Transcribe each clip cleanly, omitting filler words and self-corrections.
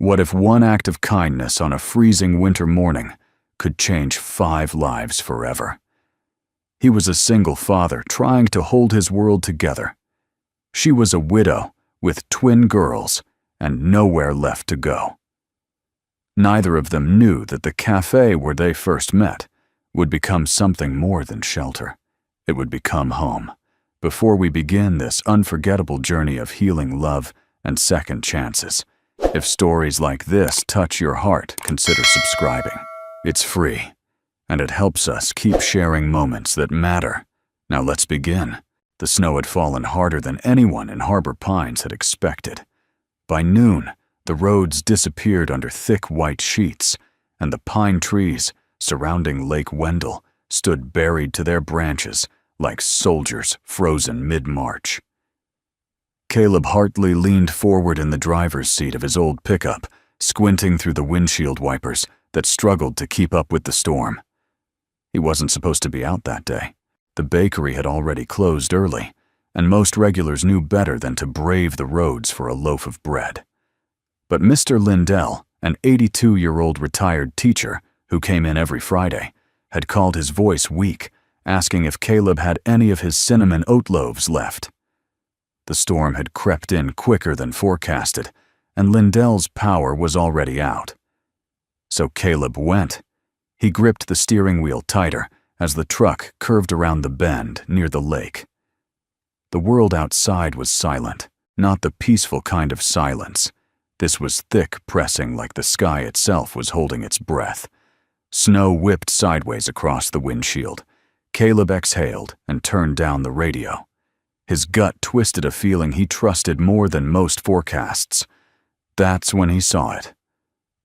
What if one act of kindness on a freezing winter morning could change 5 lives forever? He was a single father trying to hold his world together. She was a widow with twin girls and nowhere left to go. Neither of them knew that the cafe where they first met would become something more than shelter. It would become home. Before we begin this unforgettable journey of healing love and second chances, if stories like this touch your heart, consider subscribing. It's free, and it helps us keep sharing moments that matter. Now let's begin. The snow had fallen harder than anyone in Harbor Pines had expected. By noon, the roads disappeared under thick white sheets, and the pine trees surrounding Lake Wendell stood buried to their branches like soldiers frozen mid-March. Caleb Hartley leaned forward in the driver's seat of his old pickup, squinting through the windshield wipers that struggled to keep up with the storm. He wasn't supposed to be out that day. The bakery had already closed early, and most regulars knew better than to brave the roads for a loaf of bread. But Mr. Lindell, an 82-year-old retired teacher who came in every Friday, had called his voice weak, asking if Caleb had any of his cinnamon oat loaves left. The storm had crept in quicker than forecasted, and Lindell's power was already out. So Caleb went. He gripped the steering wheel tighter as the truck curved around the bend near the lake. The world outside was silent, not the peaceful kind of silence. This was thick pressing like the sky itself was holding its breath. Snow whipped sideways across the windshield. Caleb exhaled and turned down the radio. His gut twisted a feeling he trusted more than most forecasts. That's when he saw it.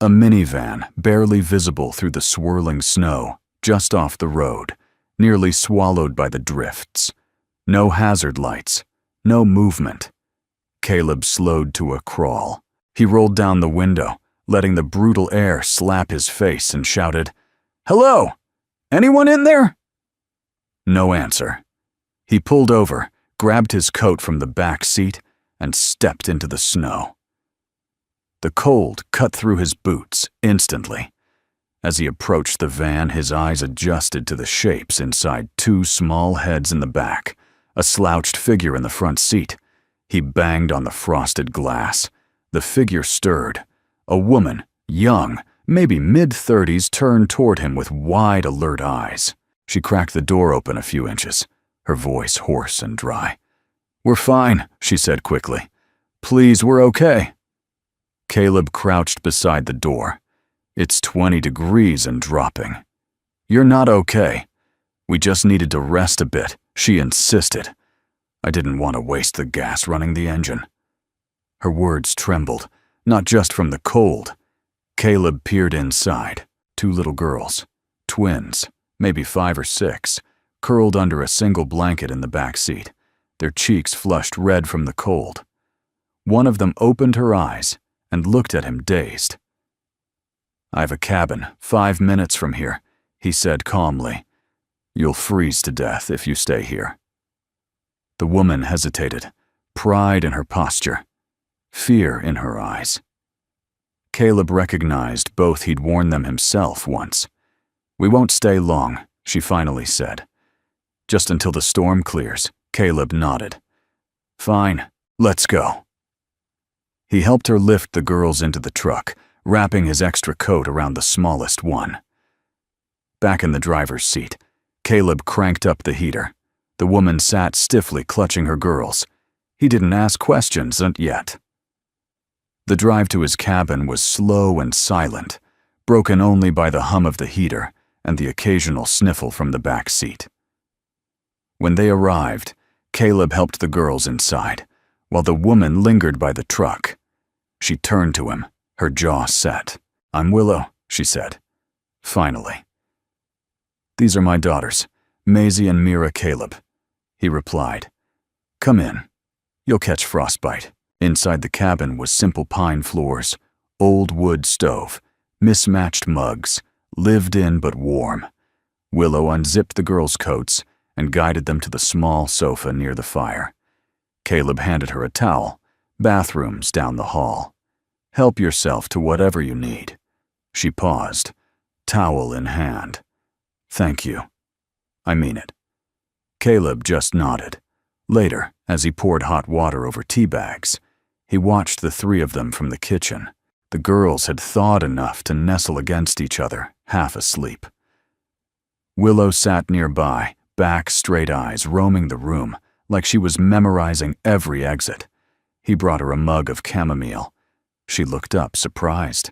A minivan, barely visible through the swirling snow, just off the road, nearly swallowed by the drifts. No hazard lights, no movement. Caleb slowed to a crawl. He rolled down the window, letting the brutal air slap his face, and shouted, "Hello! Anyone in there?" No answer. He pulled over, grabbed his coat from the back seat, and stepped into the snow. The cold cut through his boots instantly. As he approached the van, his eyes adjusted to the shapes inside 2 small heads in the back, a slouched figure in the front seat. He banged on the frosted glass. The figure stirred. A woman, young, maybe mid-30s, turned toward him with wide, alert eyes. She cracked the door open a few inches, her voice hoarse and dry. "We're fine," she said quickly. "Please, we're okay." Caleb crouched beside the door. "It's 20 degrees and dropping." "You're not okay. We just needed to rest a bit," she insisted. "I didn't want to waste the gas running the engine." Her words trembled, not just from the cold. Caleb peered inside. 2 little girls, twins, maybe 5 or 6, curled under a single blanket in the back seat, their cheeks flushed red from the cold. One of them opened her eyes and looked at him dazed. "I have a cabin 5 minutes from here," he said calmly. "You'll freeze to death if you stay here." The woman hesitated, pride in her posture, fear in her eyes. Caleb recognized both he'd worn them himself once. "We won't stay long," she finally said. "Just until the storm clears." Caleb nodded. "Fine, let's go." He helped her lift the girls into the truck, wrapping his extra coat around the smallest one. Back in the driver's seat, Caleb cranked up the heater. The woman sat stiffly clutching her girls. He didn't ask questions yet. The drive to his cabin was slow and silent, broken only by the hum of the heater and the occasional sniffle from the back seat. When they arrived, Caleb helped the girls inside, while the woman lingered by the truck. She turned to him, her jaw set. "I'm Willow," she said. Finally. "These are my daughters, Maisie and Mira Caleb," he replied. "Come in. You'll catch frostbite." Inside the cabin was simple pine floors, old wood stove, mismatched mugs, lived in but warm. Willow unzipped the girls' coats and guided them to the small sofa near the fire. Caleb handed her a towel. Bathrooms down the hall. Help yourself to whatever you need." She paused, towel in hand. "Thank you. I mean it." Caleb just nodded. Later, as he poured hot water over tea bags, he watched the three of them from the kitchen. The girls had thawed enough to nestle against each other, half asleep. Willow sat nearby, back straight eyes roaming the room, like she was memorizing every exit. He brought her a mug of chamomile. She looked up, surprised.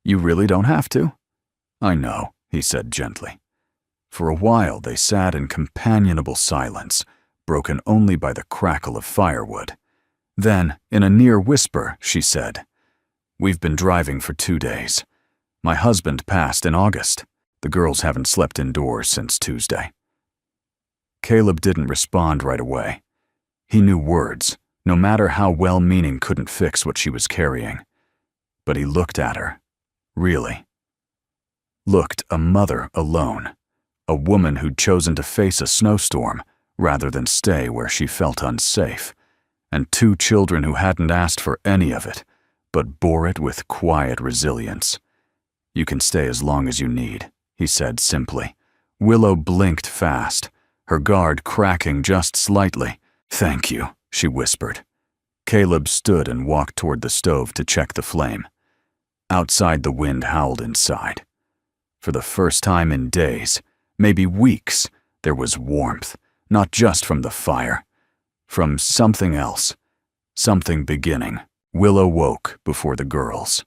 "You really don't have to?" "I know," he said gently. For a while they sat in companionable silence, broken only by the crackle of firewood. Then, in a near whisper, she said, "We've been driving for 2 days. My husband passed in August. The girls haven't slept indoors since Tuesday." Caleb didn't respond right away. He knew words, no matter how well-meaning, couldn't fix what she was carrying. But he looked at her. Really. Looked a mother alone. A woman who'd chosen to face a snowstorm rather than stay where she felt unsafe. And 2 children who hadn't asked for any of it, but bore it with quiet resilience. "You can stay as long as you need," he said simply. Willow blinked fast, her guard cracking just slightly. "Thank you," she whispered. Caleb stood and walked toward the stove to check the flame. Outside, the wind howled inside. For the first time in days, maybe weeks, there was warmth, not just from the fire, from something else, something beginning. Willow woke before the girls.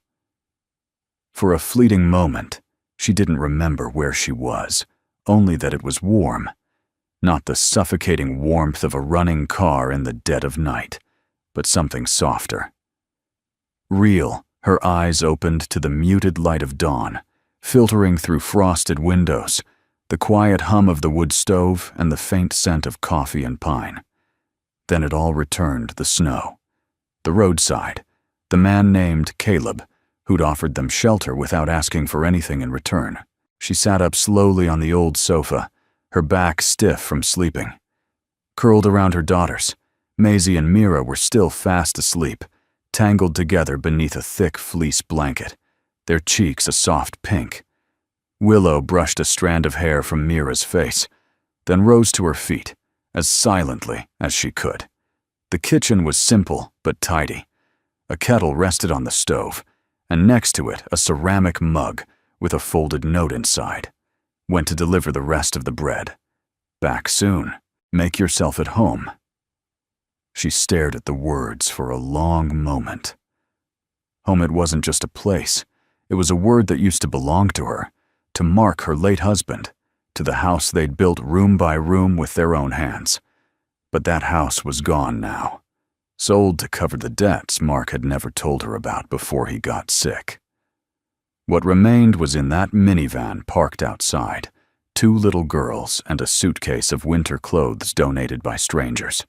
For a fleeting moment, she didn't remember where she was, only that it was warm. Not the suffocating warmth of a running car in the dead of night, but something softer. Real, her eyes opened to the muted light of dawn, filtering through frosted windows, the quiet hum of the wood stove and the faint scent of coffee and pine. Then it all returned, the snow. The roadside, the man named Caleb, who'd offered them shelter without asking for anything in return. She sat up slowly on the old sofa, her back stiff from sleeping. Curled around her daughters, Maisie and Mira were still fast asleep, tangled together beneath a thick fleece blanket, their cheeks a soft pink. Willow brushed a strand of hair from Mira's face, then rose to her feet, as silently as she could. The kitchen was simple but tidy. A kettle rested on the stove, and next to it a ceramic mug with a folded note inside. Went to deliver the rest of the bread. Back soon. Make yourself at home. She stared at the words for a long moment. Home, it wasn't just a place. It was a word that used to belong to her, to mark her late husband, to the house they'd built room by room with their own hands. But that house was gone now. Sold to cover the debts Mark had never told her about before he got sick. What remained was in that minivan parked outside, 2 little girls and a suitcase of winter clothes donated by strangers.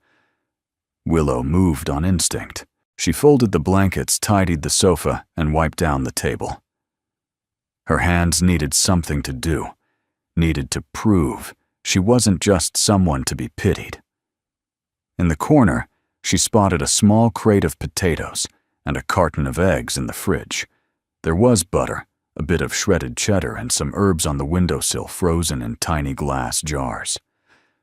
Willow moved on instinct. She folded the blankets, tidied the sofa, and wiped down the table. Her hands needed something to do, needed to prove she wasn't just someone to be pitied. In the corner, she spotted a small crate of potatoes and a carton of eggs in the fridge. There was butter, a bit of shredded cheddar, and some herbs on the windowsill frozen in tiny glass jars.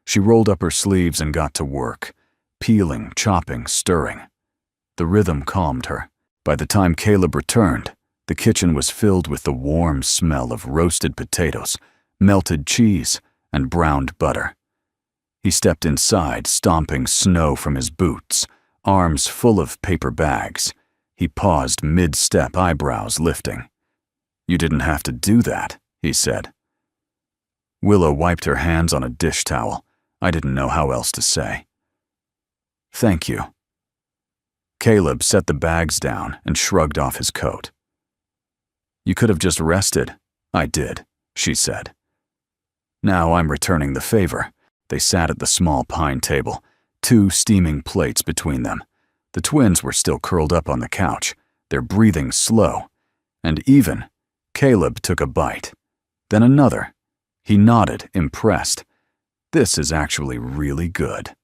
She rolled up her sleeves and got to work, peeling, chopping, stirring. The rhythm calmed her. By the time Caleb returned, the kitchen was filled with the warm smell of roasted potatoes, melted cheese, and browned butter. He stepped inside, stomping snow from his boots, arms full of paper bags. He paused mid-step, eyebrows lifting. "You didn't have to do that," he said. Willow wiped her hands on a dish towel. I didn't know how else to say. "Thank you." Caleb set the bags down and shrugged off his coat. "You could have just rested." "I did," she said. "Now I'm returning the favor." They sat at the small pine table, 2 steaming plates between them. The twins were still curled up on the couch, their breathing slow. And even, Caleb took a bite. Then another. He nodded, impressed. "This is actually really good."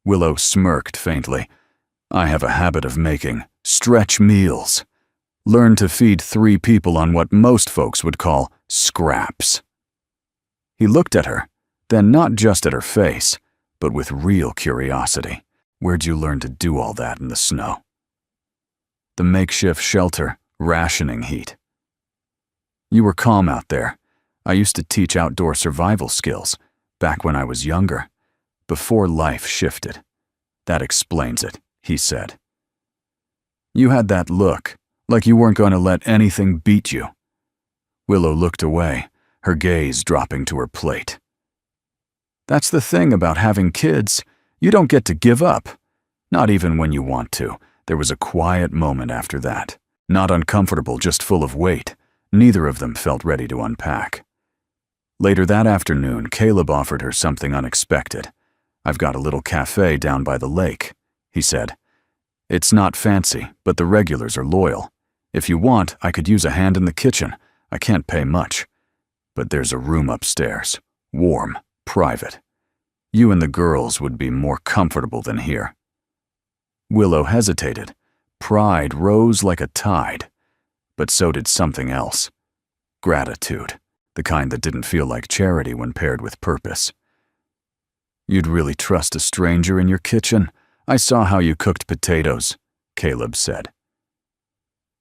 Willow smirked faintly. "I have a habit of making stretch meals." Learn to feed 3 people on what most folks would call scraps. He looked at her, then not just at her face, but with real curiosity. Where'd you learn to do all that in the snow? The makeshift shelter, rationing heat. You were calm out there. I used to teach outdoor survival skills, back when I was younger, before life shifted. That explains it, he said. You had that look, like you weren't going to let anything beat you. Willow looked away, her gaze dropping to her plate. That's the thing about having kids. You don't get to give up. Not even when you want to. There was a quiet moment after that. Not uncomfortable, just full of weight. Neither of them felt ready to unpack. Later that afternoon, Caleb offered her something unexpected. I've got a little cafe down by the lake, he said. It's not fancy, but the regulars are loyal. If you want, I could use a hand in the kitchen. I can't pay much. But there's a room upstairs. Warm, private. You and the girls would be more comfortable than here. Willow hesitated. Pride rose like a tide. But so did something else. Gratitude, the kind that didn't feel like charity when paired with purpose. You'd really trust a stranger in your kitchen? I saw how you cooked potatoes, Caleb said.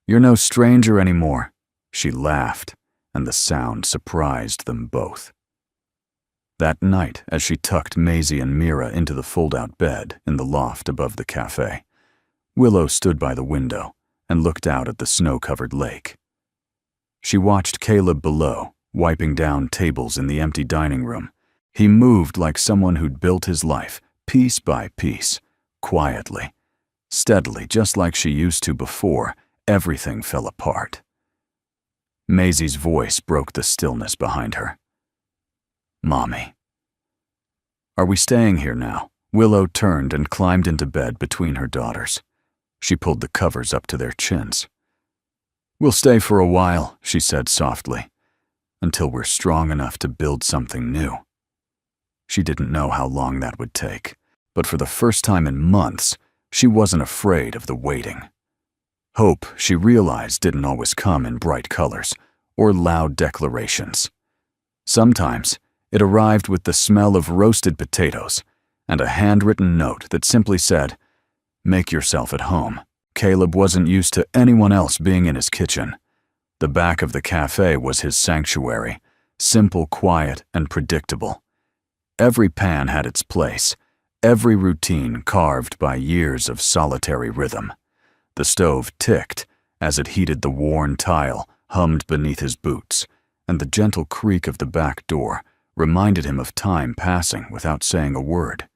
You're no stranger anymore, she laughed, and the sound surprised them both. That night, as she tucked Maisie and Mira into the fold-out bed in the loft above the cafe, Willow stood by the window and looked out at the snow-covered lake. She watched Caleb below, wiping down tables in the empty dining room. He moved like someone who'd built his life, piece by piece, quietly, steadily, just like she used to before everything fell apart. Maisie's voice broke the stillness behind her. Mommy. Are we staying here now? Willow turned and climbed into bed between her daughters. She pulled the covers up to their chins. We'll stay for a while, she said softly, until we're strong enough to build something new. She didn't know how long that would take, but for the first time in months, she wasn't afraid of the waiting. Hope, she realized, didn't always come in bright colors or loud declarations. Sometimes, it arrived with the smell of roasted potatoes and a handwritten note that simply said, "Make yourself at home." Caleb wasn't used to anyone else being in his kitchen. The back of the cafe was his sanctuary, simple, quiet, and predictable. Every pan had its place, every routine carved by years of solitary rhythm. The stove ticked as it heated the worn tile, hummed beneath his boots, and the gentle creak of the back door reminded him of time passing without saying a word.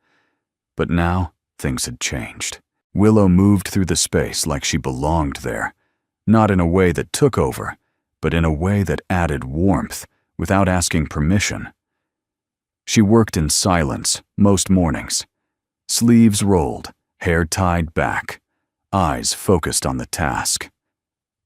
But now, things had changed. Willow moved through the space like she belonged there, not in a way that took over, but in a way that added warmth without asking permission. She worked in silence most mornings, sleeves rolled, hair tied back, eyes focused on the task.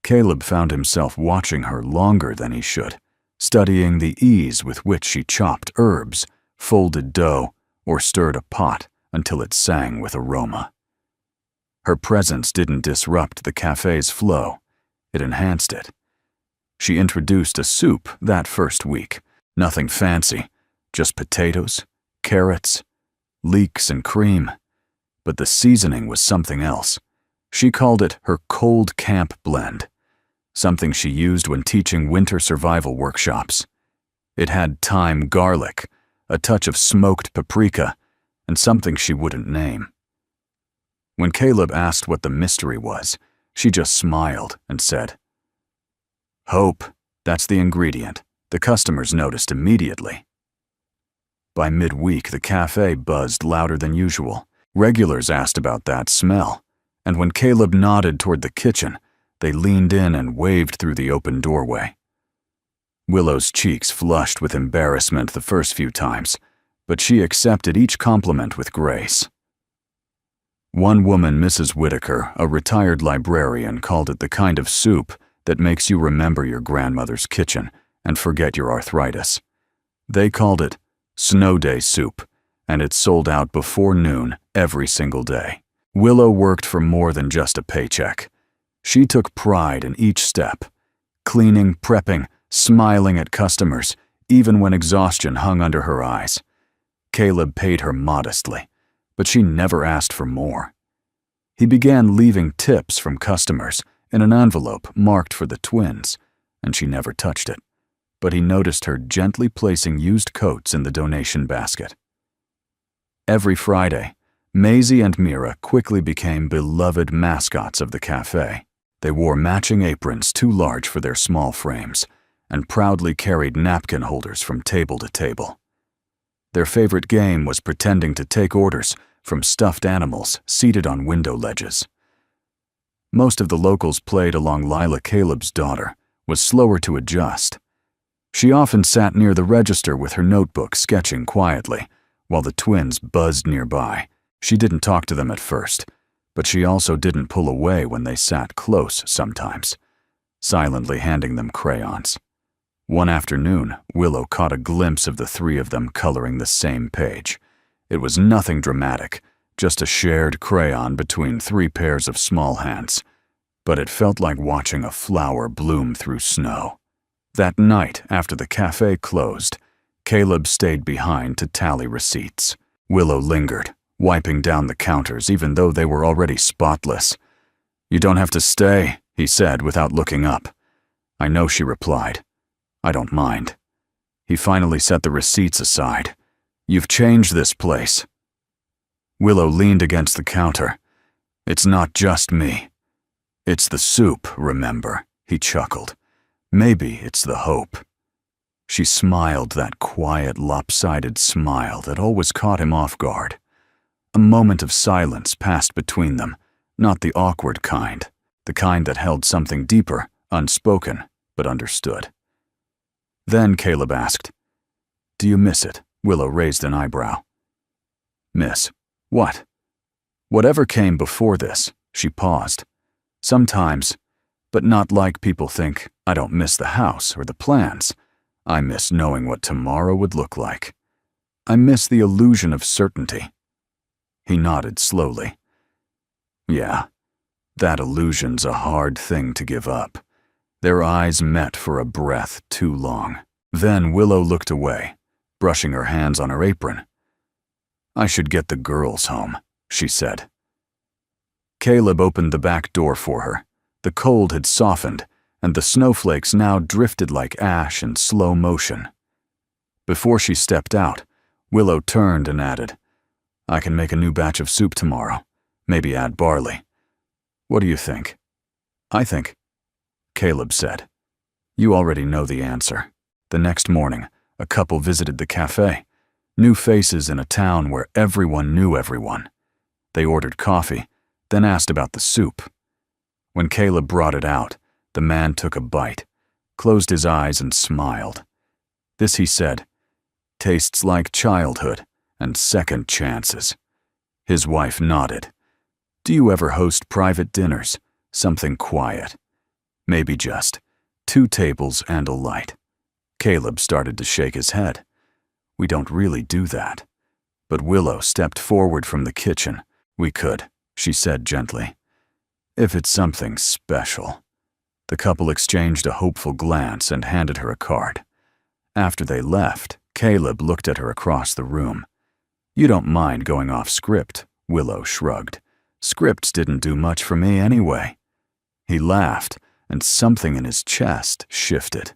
Caleb found himself watching her longer than he should, studying the ease with which she chopped herbs, folded dough, or stirred a pot until it sang with aroma. Her presence didn't disrupt the cafe's flow, it enhanced it. She introduced a soup that first week, nothing fancy, just potatoes, carrots, leeks, and cream. But the seasoning was something else. She called it her cold camp blend, something she used when teaching winter survival workshops. It had thyme garlic, a touch of smoked paprika, and something she wouldn't name. When Caleb asked what the mystery was, she just smiled and said, "Hope, that's the ingredient." The customers noticed immediately. By midweek, the cafe buzzed louder than usual. Regulars asked about that smell, and when Caleb nodded toward the kitchen, they leaned in and waved through the open doorway. Willow's cheeks flushed with embarrassment the first few times, but she accepted each compliment with grace. One woman, Mrs. Whitaker, a retired librarian, called it the kind of soup that makes you remember your grandmother's kitchen and forget your arthritis. They called it snow day soup, and it sold out before noon every single day. Willow worked for more than just a paycheck. She took pride in each step, cleaning, prepping, smiling at customers, even when exhaustion hung under her eyes. Caleb paid her modestly, but she never asked for more. He began leaving tips from customers in an envelope marked for the twins, and she never touched it, but he noticed her gently placing used coats in the donation basket. Every Friday, Maisie and Mira quickly became beloved mascots of the cafe. They wore matching aprons too large for their small frames and proudly carried napkin holders from table to table. Their favorite game was pretending to take orders from stuffed animals seated on window ledges. Most of the locals played along Lila. Caleb's daughter was slower to adjust. She often sat near the register with her notebook sketching quietly, while the twins buzzed nearby. She didn't talk to them at first, but she also didn't pull away when they sat close sometimes, silently handing them crayons. One afternoon, Willow caught a glimpse of the three of them coloring the same page. It was nothing dramatic, just a shared crayon between three pairs of small hands, but it felt like watching a flower bloom through snow. That night, after the cafe closed, Caleb stayed behind to tally receipts. Willow lingered, wiping down the counters even though they were already spotless. "You don't have to stay," he said without looking up. "I know," she replied. "I don't mind." He finally set the receipts aside. "You've changed this place." Willow leaned against the counter. "It's not just me. It's the soup, remember?" He chuckled. "Maybe it's the hope." She smiled, that quiet, lopsided smile that always caught him off guard. A moment of silence passed between them, not the awkward kind, the kind that held something deeper, unspoken, but understood. Then Caleb asked, "Do you miss it?" Willow raised an eyebrow. "Miss what?" "Whatever came before this," she paused. "Sometimes, but not like people think. I don't miss the house or the plans. I miss knowing what tomorrow would look like. I miss the illusion of certainty." He nodded slowly. "Yeah, that illusion's a hard thing to give up." Their eyes met for a breath too long. Then Willow looked away, brushing her hands on her apron. "I should get the girls home," she said. Caleb opened the back door for her. The cold had softened, and the snowflakes now drifted like ash in slow motion. Before she stepped out, Willow turned and added, "I can make a new batch of soup tomorrow, maybe add barley. What do you think?" "I think," Caleb said. "You already know the answer." The next morning, a couple visited the cafe, new faces in a town where everyone knew everyone. They ordered coffee, then asked about the soup. When Caleb brought it out, the man took a bite, closed his eyes and smiled. This, he said, tastes like childhood and second chances. His wife nodded. "Do you ever host private dinners? Something quiet? Maybe just 2 tables and a light." Caleb started to shake his head. "We don't really do that." But Willow stepped forward from the kitchen. "We could," she said gently. "If it's something special." The couple exchanged a hopeful glance and handed her a card. After they left, Caleb looked at her across the room. "You don't mind going off script?" Willow shrugged. "Scripts didn't do much for me anyway." He laughed, and something in his chest shifted.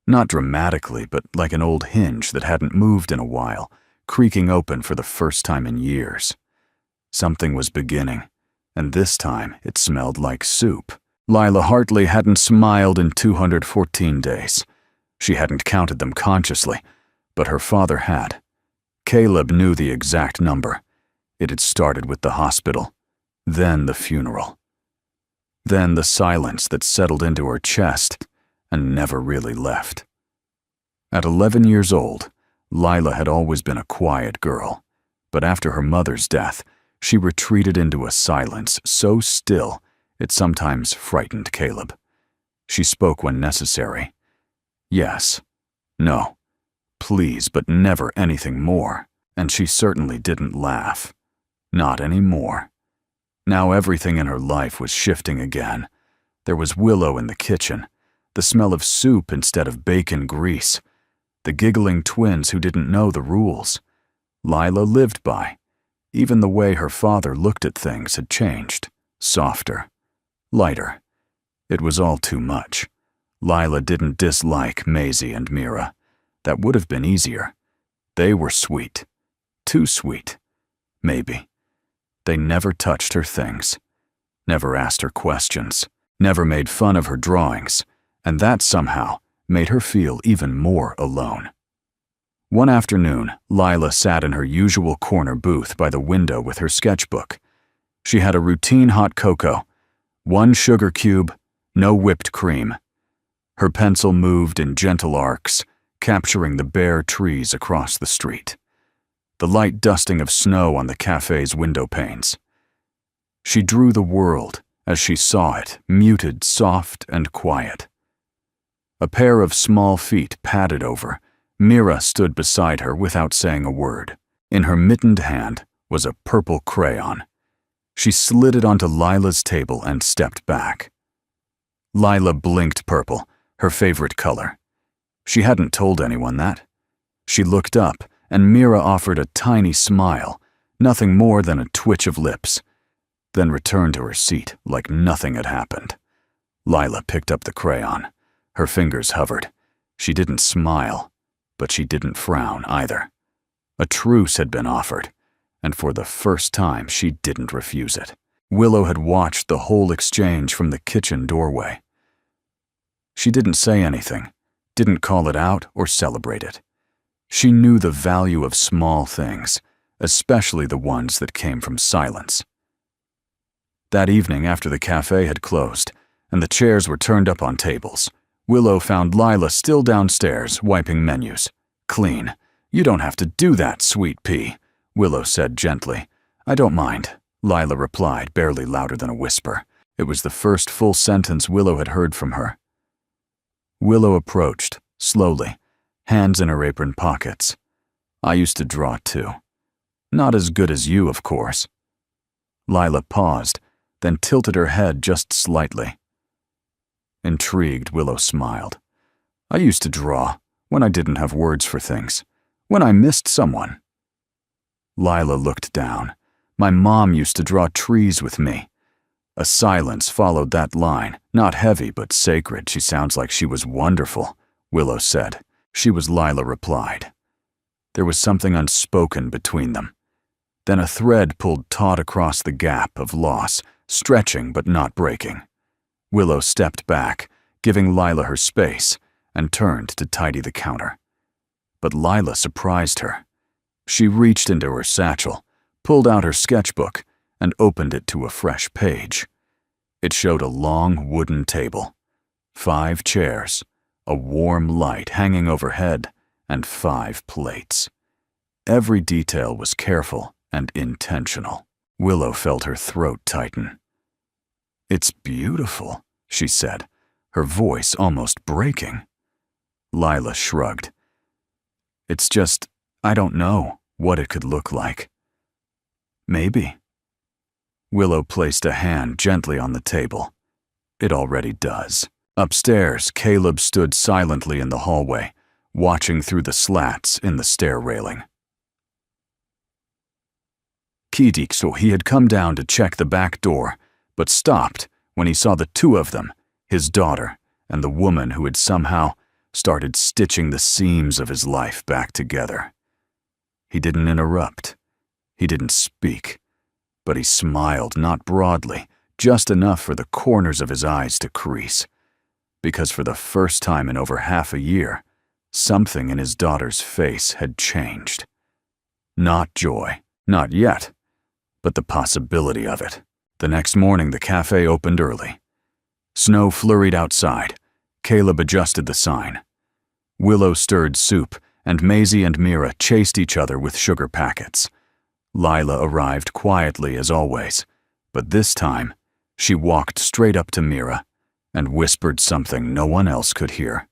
Not dramatically, but like an old hinge that hadn't moved in a while, creaking open for the first time in years. Something was beginning, and this time it smelled like soup. Lila Hartley hadn't smiled in 214 days. She hadn't counted them consciously, but her father had. Caleb knew the exact number. It had started with the hospital, then the funeral. Then the silence that settled into her chest and never really left. At 11 years old, Lila had always been a quiet girl, but after her mother's death, she retreated into a silence so still it sometimes frightened Caleb. She spoke when necessary. Yes, no, please, but never anything more. And she certainly didn't laugh. Not anymore. Now everything in her life was shifting again, There was Willow in the kitchen, the smell of soup instead of bacon grease, the giggling twins who didn't know the rules. Lila lived by. Even the way her father looked at things had changed. Softer. Lighter. It was all too much. Lila didn't dislike Maisie and Mira. That would have been easier. They were sweet. Too sweet. Maybe. They never touched her things. Never asked her questions. Never made fun of her drawings. And that somehow made her feel even more alone. One afternoon, Lila sat in her usual corner booth by the window with her sketchbook. She had a routine hot cocoa, 1 sugar cube, no whipped cream. Her pencil moved in gentle arcs, capturing the bare trees across the street, the light dusting of snow on the cafe's window panes. She drew the world as she saw it, muted, soft, and quiet. A pair of small feet padded over. Mira stood beside her without saying a word. In her mittened hand was a purple crayon. She slid it onto Lila's table and stepped back. Lila blinked purple, her favorite color. She hadn't told anyone that. She looked up, and Mira offered a tiny smile, nothing more than a twitch of lips, then returned to her seat like nothing had happened. Lila picked up the crayon. Her fingers hovered. She didn't smile, but she didn't frown either. A truce had been offered, and for the first time she didn't refuse it. Willow had watched the whole exchange from the kitchen doorway. She didn't say anything, didn't call it out or celebrate it. She knew the value of small things, especially the ones that came from silence. That evening, after the cafe had closed and the chairs were turned up on tables, Willow found Lila still downstairs, wiping menus. "Clean. You don't have to do that, sweet pea," Willow said gently. "I don't mind," Lila replied, barely louder than a whisper. It was the first full sentence Willow had heard from her. Willow approached, slowly, hands in her apron pockets. "I used to draw too. Not as good as you, of course." Lila paused, then tilted her head just slightly. Intrigued, Willow smiled. "I used to draw, when I didn't have words for things, when I missed someone." Lila looked down. "My mom used to draw trees with me." A silence followed that line, not heavy but sacred. "She sounds like she was wonderful," Willow said. "She was," Lila replied. There was something unspoken between them. Then a thread pulled taut across the gap of loss, stretching but not breaking. Willow stepped back, giving Lila her space, and turned to tidy the counter. But Lila surprised her. She reached into her satchel, pulled out her sketchbook, and opened it to a fresh page. It showed a long wooden table, 5 chairs, a warm light hanging overhead, and 5 plates. Every detail was careful and intentional. Willow felt her throat tighten. "It's beautiful," she said, her voice almost breaking. Lila shrugged. "It's just, I don't know what it could look like." "Maybe." Willow placed a hand gently on the table. "It already does." Upstairs, Caleb stood silently in the hallway, watching through the slats in the stair railing. So he had come down to check the back door, but stopped when he saw the 2 of them, his daughter and the woman who had somehow started stitching the seams of his life back together. He didn't interrupt. He didn't speak. But he smiled, not broadly, just enough for the corners of his eyes to crease. Because for the first time in over half a year, something in his daughter's face had changed. Not joy, not yet, but the possibility of it. The next morning, the cafe opened early. Snow flurried outside. Caleb adjusted the sign. Willow stirred soup, and Maisie and Mira chased each other with sugar packets. Lila arrived quietly as always, but this time, she walked straight up to Mira and whispered something no one else could hear.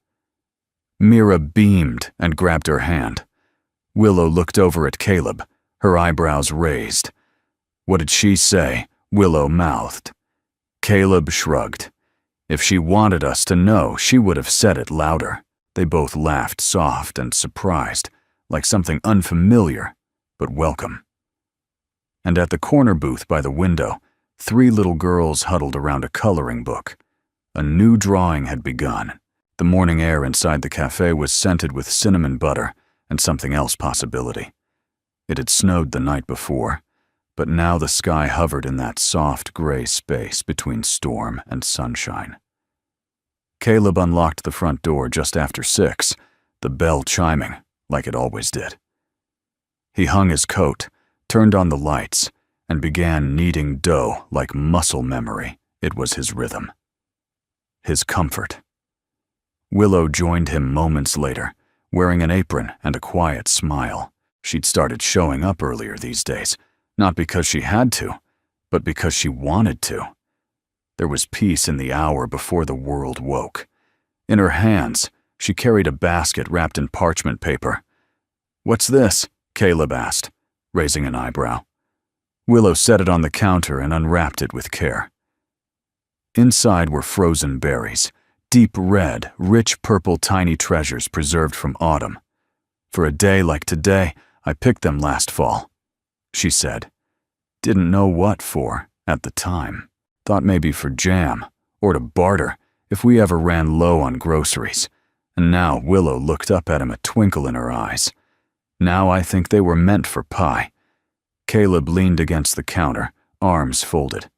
Mira beamed and grabbed her hand. Willow looked over at Caleb, her eyebrows raised. "What did she say?" Willow mouthed. Caleb shrugged. If she wanted us to know, she would have said it louder. They both laughed, soft and surprised, like something unfamiliar, but welcome. And at the corner booth by the window, 3 little girls huddled around a coloring book. A new drawing had begun. The morning air inside the cafe was scented with cinnamon butter and something else possibility. It had snowed the night before, but now the sky hovered in that soft gray space between storm and sunshine. Caleb unlocked the front door just after 6, the bell chiming like it always did. He hung his coat, turned on the lights, and began kneading dough like muscle memory. It was his rhythm. His comfort. Willow joined him moments later, wearing an apron and a quiet smile. She'd started showing up earlier these days, not because she had to, but because she wanted to. There was peace in the hour before the world woke. In her hands, she carried a basket wrapped in parchment paper. "What's this?" Caleb asked, raising an eyebrow. Willow set it on the counter and unwrapped it with care. Inside were frozen berries, deep red, rich purple tiny treasures preserved from autumn. "For a day like today, I picked them last fall," she said. Didn't know what for at the time. Thought maybe for jam, or to barter if we ever ran low on groceries. And now Willow looked up at him, a twinkle in her eyes. "Now I think they were meant for pie." Caleb leaned against the counter, arms folded.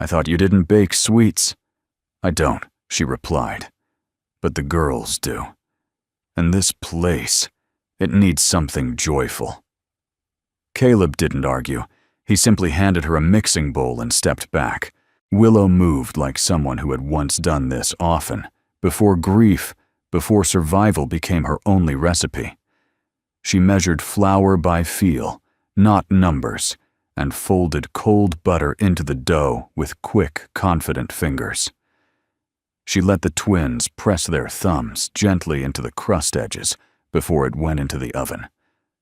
"I thought you didn't bake sweets." "I don't," she replied. "But the girls do. And this place, it needs something joyful." Caleb didn't argue. He simply handed her a mixing bowl and stepped back. Willow moved like someone who had once done this often, before grief, before survival became her only recipe. She measured flour by feel, not numbers, and folded cold butter into the dough with quick, confident fingers. She let the twins press their thumbs gently into the crust edges before it went into the oven.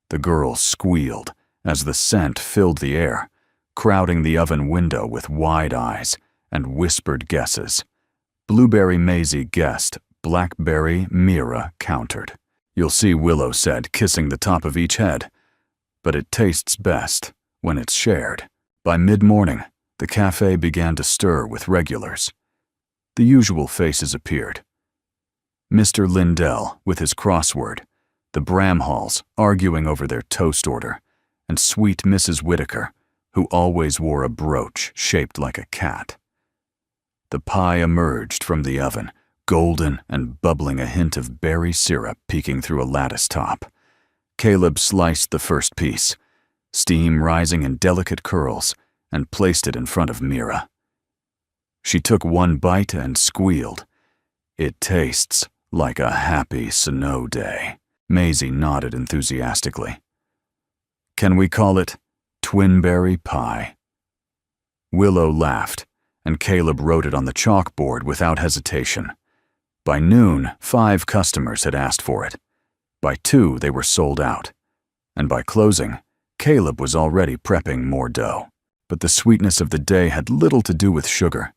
The girls squealed as the scent filled the air, crowding the oven window with wide eyes and whispered guesses. Blueberry Maisie guessed, blackberry Mira countered. "You'll see," Willow said, kissing the top of each head. "But it tastes best when it's shared." By mid-morning, the cafe began to stir with regulars. The usual faces appeared. Mr. Lindell with his crossword, the Bramhalls arguing over their toast order, and sweet Mrs. Whitaker, who always wore a brooch shaped like a cat. The pie emerged from the oven, golden and bubbling, a hint of berry syrup peeking through a lattice top. Caleb sliced the first piece, steam rising in delicate curls, and placed it in front of Mira. She took one bite and squealed. "It tastes like a happy snow day." Maisie nodded enthusiastically. "Can we call it twinberry pie?" Willow laughed, and Caleb wrote it on the chalkboard without hesitation. By noon, 5 customers had asked for it. By 2, they were sold out. And by closing, Caleb was already prepping more dough. But the sweetness of the day had little to do with sugar.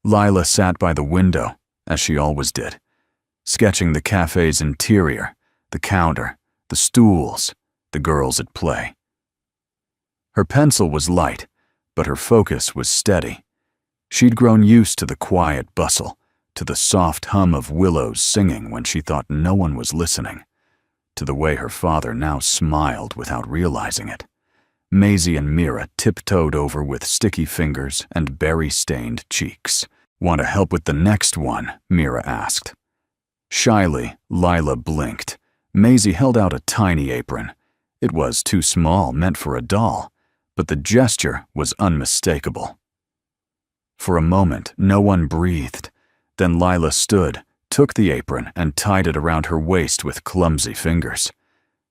Lila sat by the window, as she always did, sketching the cafe's interior, the counter, the stools, the girls at play. Her pencil was light, but her focus was steady. She'd grown used to the quiet bustle, to the soft hum of Willow's singing when she thought no one was listening, to the way her father now smiled without realizing it. Maisie and Mira tiptoed over with sticky fingers and berry-stained cheeks. "Want to help with the next one?" Mira asked. Shyly, Lila blinked. Maisie held out a tiny apron. It was too small, meant for a doll, but the gesture was unmistakable. For a moment, no one breathed. Then Lila stood, took the apron, and tied it around her waist with clumsy fingers.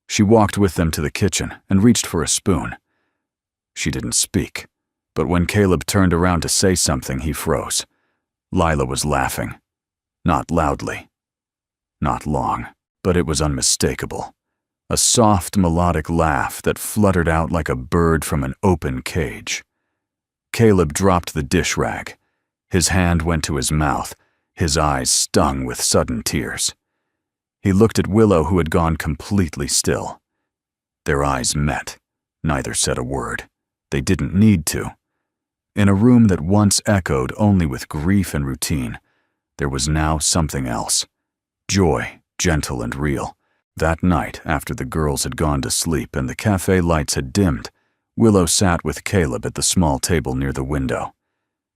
She walked with them to the kitchen and reached for a spoon. She didn't speak, but when Caleb turned around to say something, he froze. Lila was laughing. Not loudly. Not long, but it was unmistakable. A soft, melodic laugh that fluttered out like a bird from an open cage. Caleb dropped the dish rag. His hand went to his mouth, His eyes stung with sudden tears. He looked at Willow, who had gone completely still. Their eyes met. Neither said a word. They didn't need to. In a room that once echoed only with grief and routine, there was now something else. Joy, gentle and real. That night, after the girls had gone to sleep and the cafe lights had dimmed, Willow sat with Caleb at the small table near the window.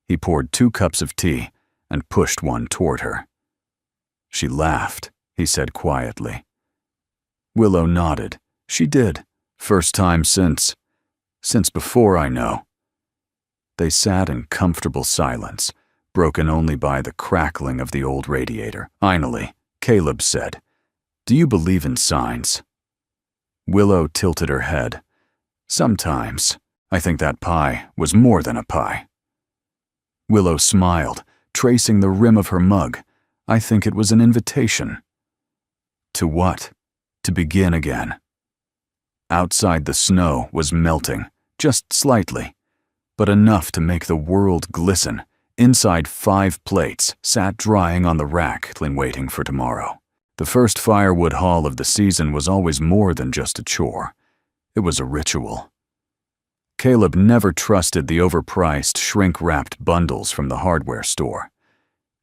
He poured 2 cups of tea and pushed one toward her. She laughed, he said quietly. Willow nodded. She did. First time since before I know. They sat in comfortable silence, broken only by the crackling of the old radiator. Finally, Caleb said, "Do you believe in signs?" Willow tilted her head. "Sometimes. I think that pie was more than a pie." Willow smiled, tracing the rim of her mug. "I think it was an invitation." To what? To begin again. Outside, the snow was melting, just slightly, but enough to make the world glisten. Inside, 5 plates sat drying on the rack, waiting for tomorrow. The first firewood haul of the season was always more than just a chore. It was a ritual. Caleb never trusted the overpriced, shrink-wrapped bundles from the hardware store.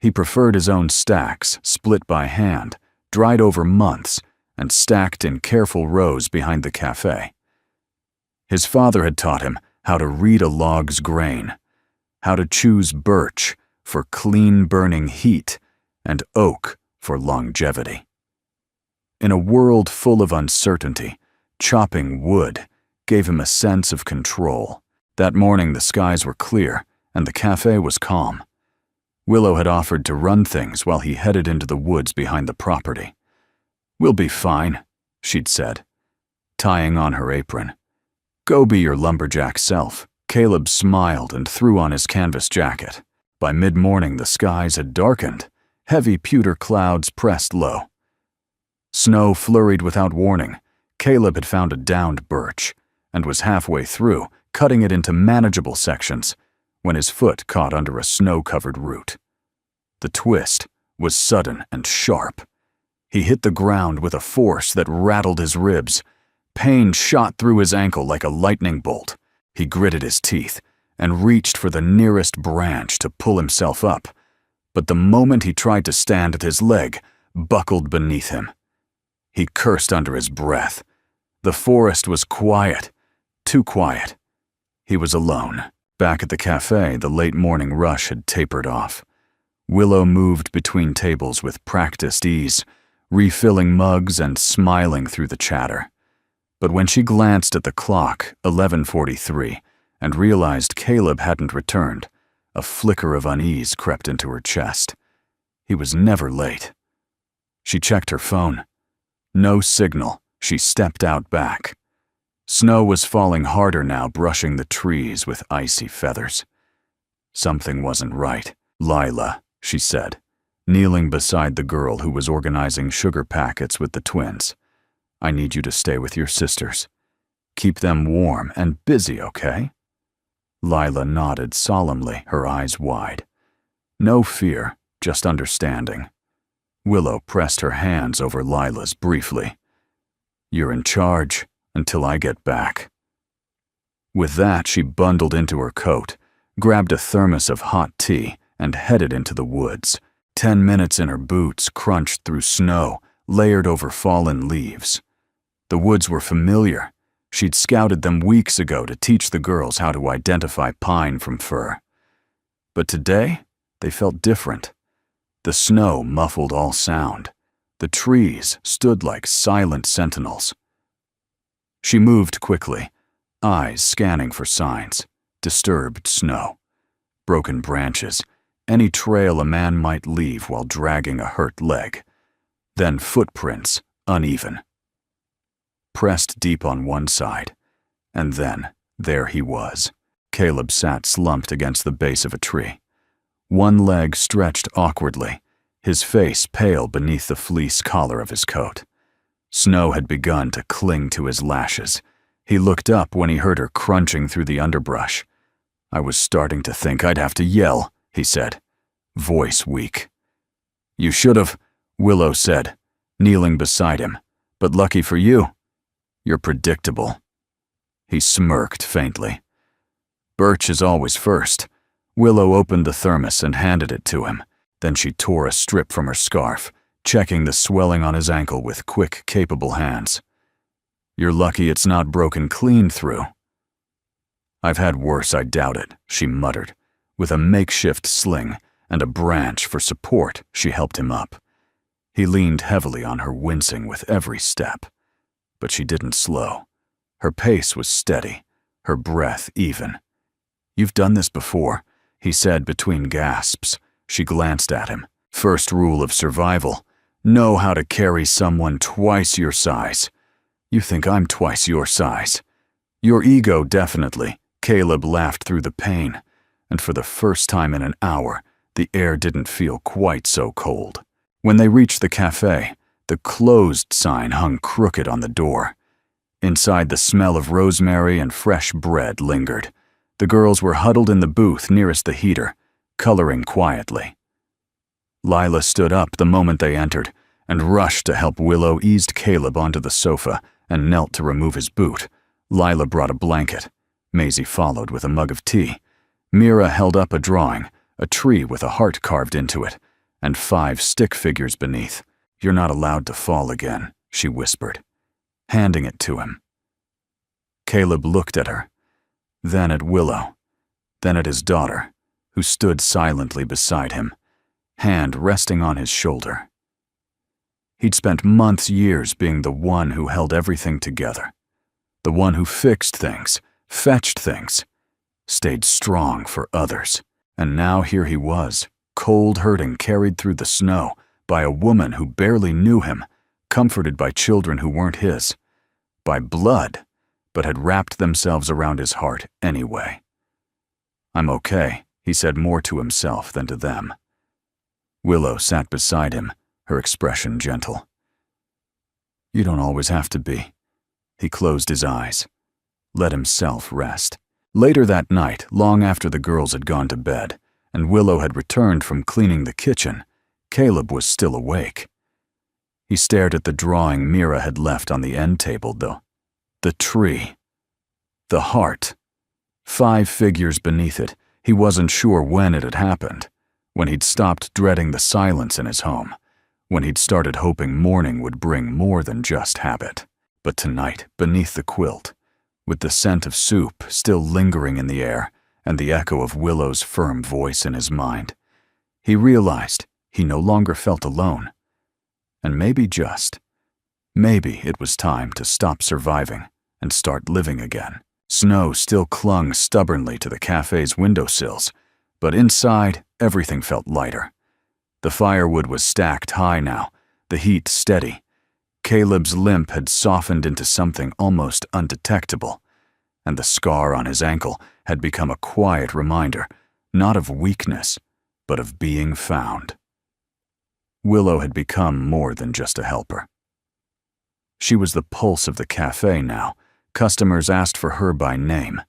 He preferred his own stacks, split by hand, dried over months, and stacked in careful rows behind the cafe. His father had taught him how to read a log's grain, how to choose birch for clean-burning heat and oak for longevity. In a world full of uncertainty, chopping wood gave him a sense of control. That morning the skies were clear and the cafe was calm. Willow had offered to run things while he headed into the woods behind the property. "We'll be fine," she'd said, tying on her apron. "Go be your lumberjack self." Caleb smiled and threw on his canvas jacket. By mid-morning the skies had darkened. Heavy pewter clouds pressed low. Snow flurried without warning. Caleb had found a downed birch and was halfway through, cutting it into manageable sections, when his foot caught under a snow-covered root. The twist was sudden and sharp. He hit the ground with a force that rattled his ribs. Pain shot through his ankle like a lightning bolt. He gritted his teeth and reached for the nearest branch to pull himself up, but the moment he tried to stand, his leg buckled beneath him. He cursed under his breath. The forest was quiet, too quiet. He was alone. Back at the cafe, the late morning rush had tapered off. Willow moved between tables with practiced ease, refilling mugs and smiling through the chatter. But when she glanced at the clock, 11:43, and realized Caleb hadn't returned, a flicker of unease crept into her chest. He was never late. She checked her phone. No signal. She stepped out back. Snow was falling harder now, brushing the trees with icy feathers. Something wasn't right. "Lila," she said, kneeling beside the girl who was organizing sugar packets with the twins. "I need you to stay with your sisters. Keep them warm and busy, okay?" Lila nodded solemnly, her eyes wide. No fear, just understanding. Willow pressed her hands over Lila's briefly. "You're in charge until I get back." With that, she bundled into her coat, grabbed a thermos of hot tea, and headed into the woods. 10 minutes in her boots crunched through snow, layered over fallen leaves. The woods were familiar. She'd scouted them weeks ago to teach the girls how to identify pine from fir. But today, they felt different. The snow muffled all sound. The trees stood like silent sentinels. She moved quickly, eyes scanning for signs. Disturbed snow, broken branches, any trail a man might leave while dragging a hurt leg. Then footprints, uneven. Pressed deep on one side, and then there he was. Caleb sat slumped against the base of a tree. One leg stretched awkwardly, his face pale beneath the fleece collar of his coat. Snow had begun to cling to his lashes. He looked up when he heard her crunching through the underbrush. "I was starting to think I'd have to yell," he said, voice weak. You should've, Willow said, kneeling beside him. But lucky for you, you're predictable. He smirked faintly. Birch is always first. Willow opened the thermos and handed it to him. Then she tore a strip from her scarf, checking the swelling on his ankle with quick, capable hands. You're lucky it's not broken clean through. I've had worse, I doubt it, she muttered. With a makeshift sling and a branch for support, she helped him up. He leaned heavily on her, wincing with every step. But she didn't slow. Her pace was steady, her breath even. You've done this before, he said between gasps. She glanced at him. First rule of survival. Know how to carry someone twice your size. You think I'm twice your size. Your ego, definitely. Caleb laughed through the pain, and for the first time in an hour, the air didn't feel quite so cold. When they reached the cafe, the closed sign hung crooked on the door. Inside, the smell of rosemary and fresh bread lingered. The girls were huddled in the booth nearest the heater, coloring quietly. Lila stood up the moment they entered and rushed to help. Willow eased Caleb onto the sofa and knelt to remove his boot. Lila brought a blanket. Maisie followed with a mug of tea. Mira held up a drawing, a tree with a heart carved into it, and 5 stick figures beneath. You're not allowed to fall again, she whispered, handing it to him. Caleb looked at her, then at Willow, then at his daughter, who stood silently beside him, hand resting on his shoulder. He'd spent months, years being the one who held everything together, the one who fixed things, fetched things, stayed strong for others. And now here he was, cold hurting, carried through the snow by a woman who barely knew him, comforted by children who weren't his, by blood, but had wrapped themselves around his heart anyway. I'm okay, he said more to himself than to them. Willow sat beside him, her expression gentle. You don't always have to be. He closed his eyes, let himself rest. Later that night, long after the girls had gone to bed, and Willow had returned from cleaning the kitchen, Caleb was still awake. He stared at the drawing Mira had left on the end table, though. The tree. The heart. 5 figures beneath it. He wasn't sure when it had happened. When he'd stopped dreading the silence in his home. When he'd started hoping morning would bring more than just habit. But tonight, beneath the quilt, with the scent of soup still lingering in the air and the echo of Willow's firm voice in his mind, he realized he no longer felt alone. And maybe it was time to stop surviving and start living again. Snow still clung stubbornly to the cafe's windowsills, but inside, everything felt lighter. The firewood was stacked high now, the heat steady. Caleb's limp had softened into something almost undetectable, and the scar on his ankle had become a quiet reminder, not of weakness, but of being found. Willow had become more than just a helper. She was the pulse of the cafe now. Customers asked for her by name.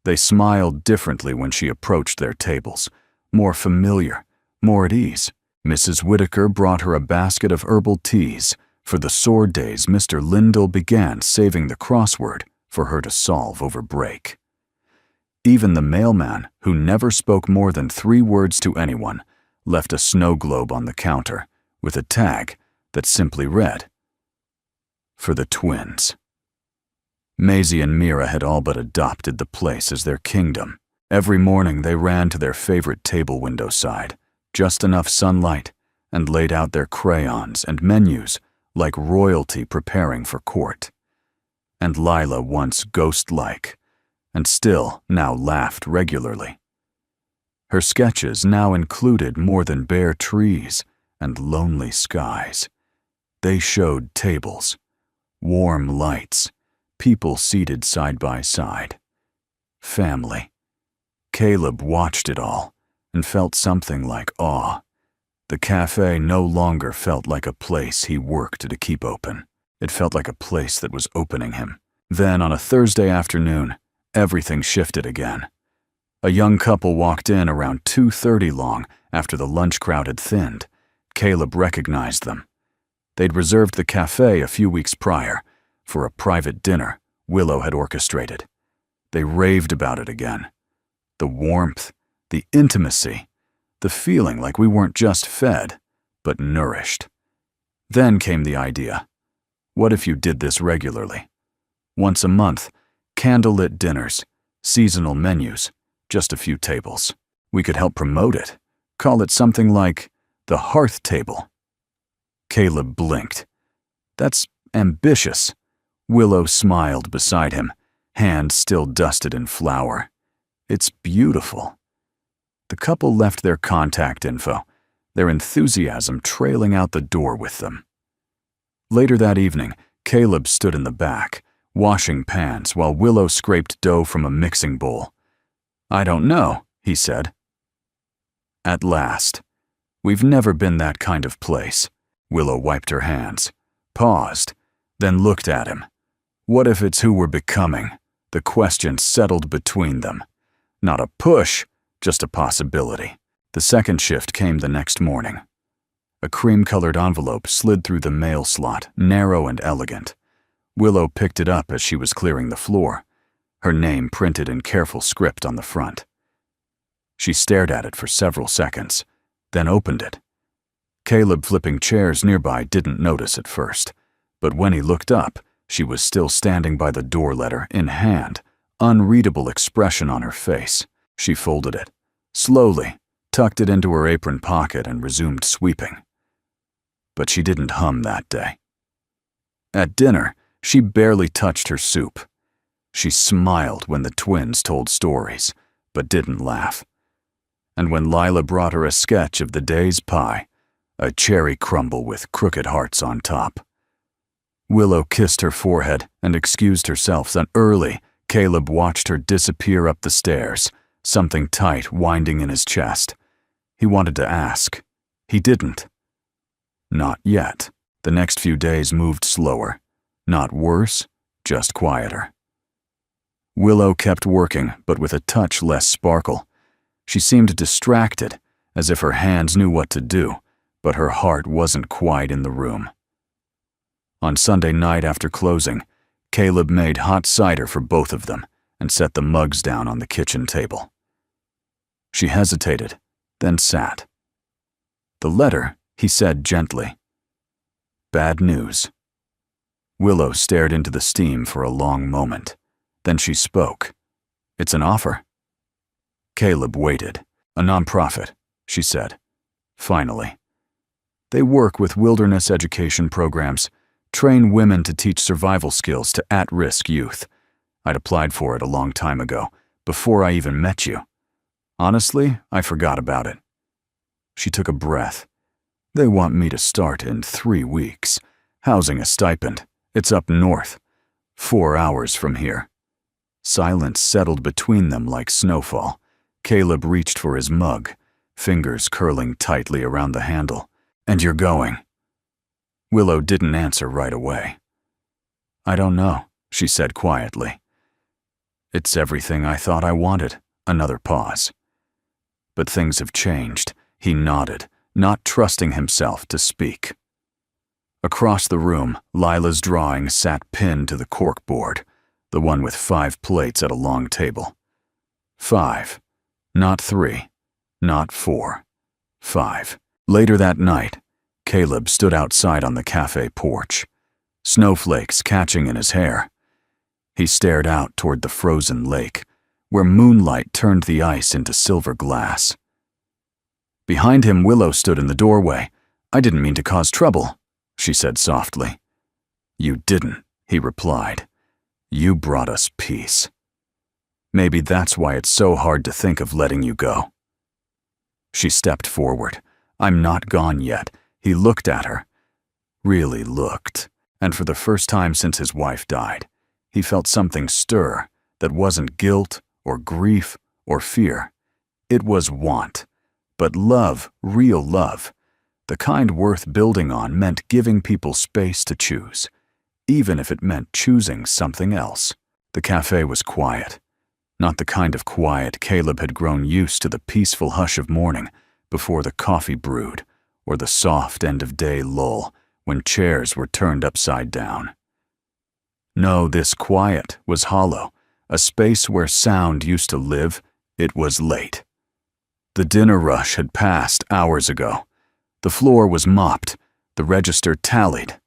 They smiled differently when she approached their tables, more familiar, more at ease. Mrs. Whitaker brought her a basket of herbal teas. For the sore days, Mr. Lindell began saving the crossword for her to solve over break. Even the mailman, who never spoke more than 3 words to anyone, left a snow globe on the counter with a tag that simply read, "For the twins." Maisie and Mira had all but adopted the place as their kingdom. Every morning they ran to their favorite table window side, just enough sunlight, and laid out their crayons and menus like royalty preparing for court. And Lila, once ghost-like, and still now laughed regularly. Her sketches now included more than bare trees and lonely skies. They showed tables, warm lights, people seated side by side. Family. Caleb watched it all and felt something like awe. The cafe no longer felt like a place he worked to keep open. It felt like a place that was opening him. Then, on a Thursday afternoon, everything shifted again. A young couple walked in around 2:30 long after the lunch crowd had thinned. Caleb recognized them. They'd reserved the cafe a few weeks prior for a private dinner Willow had orchestrated. They raved about it again. The warmth, the intimacy, the feeling like we weren't just fed, but nourished. Then came the idea. What if you did this regularly? Once a month, candlelit dinners, seasonal menus, just a few tables. We could help promote it. Call it something like the Hearth Table. Caleb blinked. That's ambitious. Willow smiled beside him, hand still dusted in flour. It's beautiful. The couple left their contact info, their enthusiasm trailing out the door with them. Later that evening, Caleb stood in the back, washing pans while Willow scraped dough from a mixing bowl. "I don't know," he said. At last. "We've never been that kind of place." Willow wiped her hands, paused, then looked at him. What if it's who we're becoming? The question settled between them. Not a push, just a possibility. The second shift came the next morning. A cream-colored envelope slid through the mail slot, narrow and elegant. Willow picked it up as she was clearing the floor, her name printed in careful script on the front. She stared at it for several seconds, then opened it. Caleb, flipping chairs nearby, didn't notice at first, but when he looked up, she was still standing by the door letter in hand, unreadable expression on her face. She folded it, slowly, tucked it into her apron pocket and resumed sweeping. But she didn't hum that day. At dinner, she barely touched her soup. She smiled when the twins told stories, but didn't laugh. And when Lila brought her a sketch of the day's pie, a cherry crumble with crooked hearts on top. Willow kissed her forehead and excused herself, then early, Caleb watched her disappear up the stairs, something tight winding in his chest. He wanted to ask. He didn't. Not yet. The next few days moved slower. Not worse, just quieter. Willow kept working, but with a touch less sparkle. She seemed distracted, as if her hands knew what to do, but her heart wasn't quite in the room. On Sunday night after closing, Caleb made hot cider for both of them and set the mugs down on the kitchen table. She hesitated, then sat. "The letter," he said gently. "Bad news." Willow stared into the steam for a long moment. Then she spoke. "It's an offer." Caleb waited. "A nonprofit," she said. Finally. "They work with wilderness education programs, train women to teach survival skills to at-risk youth. I'd applied for it a long time ago, before I even met you. Honestly, I forgot about it." She took a breath. "They want me to start in 3 weeks. Housing a stipend. It's up north. 4 hours from here." Silence settled between them like snowfall. Caleb reached for his mug, fingers curling tightly around the handle. "And you're going?" Willow didn't answer right away. "I don't know," she said quietly. "It's everything I thought I wanted." Another pause. "But things have changed," he nodded, not trusting himself to speak. Across the room, Lila's drawing sat pinned to the corkboard, the one with 5 plates at a long table. 5. Not 3. Not 4. 5. Later that night, Caleb stood outside on the cafe porch, snowflakes catching in his hair. He stared out toward the frozen lake, where moonlight turned the ice into silver glass. Behind him, Willow stood in the doorway. "I didn't mean to cause trouble," she said softly. "You didn't," he replied. "You brought us peace. Maybe that's why it's so hard to think of letting you go." She stepped forward. "I'm not gone yet." He looked at her. Really looked. And for the first time since his wife died, he felt something stir that wasn't guilt or grief or fear. It was want. But love, real love, the kind worth building on, meant giving people space to choose, even if it meant choosing something else. The cafe was quiet. Not the kind of quiet Caleb had grown used to, the peaceful hush of morning before the coffee brewed, or the soft end-of-day lull when chairs were turned upside down. No, this quiet was hollow, a space where sound used to live. It was late. The dinner rush had passed hours ago. The floor was mopped, the register tallied.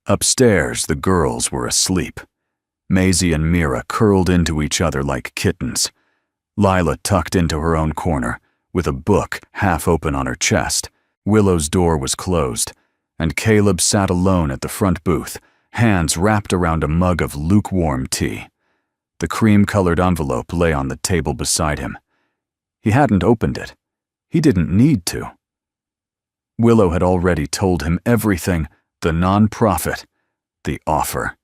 Upstairs, the girls were asleep. Maisie and Mira curled into each other like kittens. Lila tucked into her own corner, with a book half open on her chest. Willow's door was closed, and Caleb sat alone at the front booth, hands wrapped around a mug of lukewarm tea. The cream-colored envelope lay on the table beside him. He hadn't opened it. He didn't need to. Willow had already told him everything: the non-profit, the offer,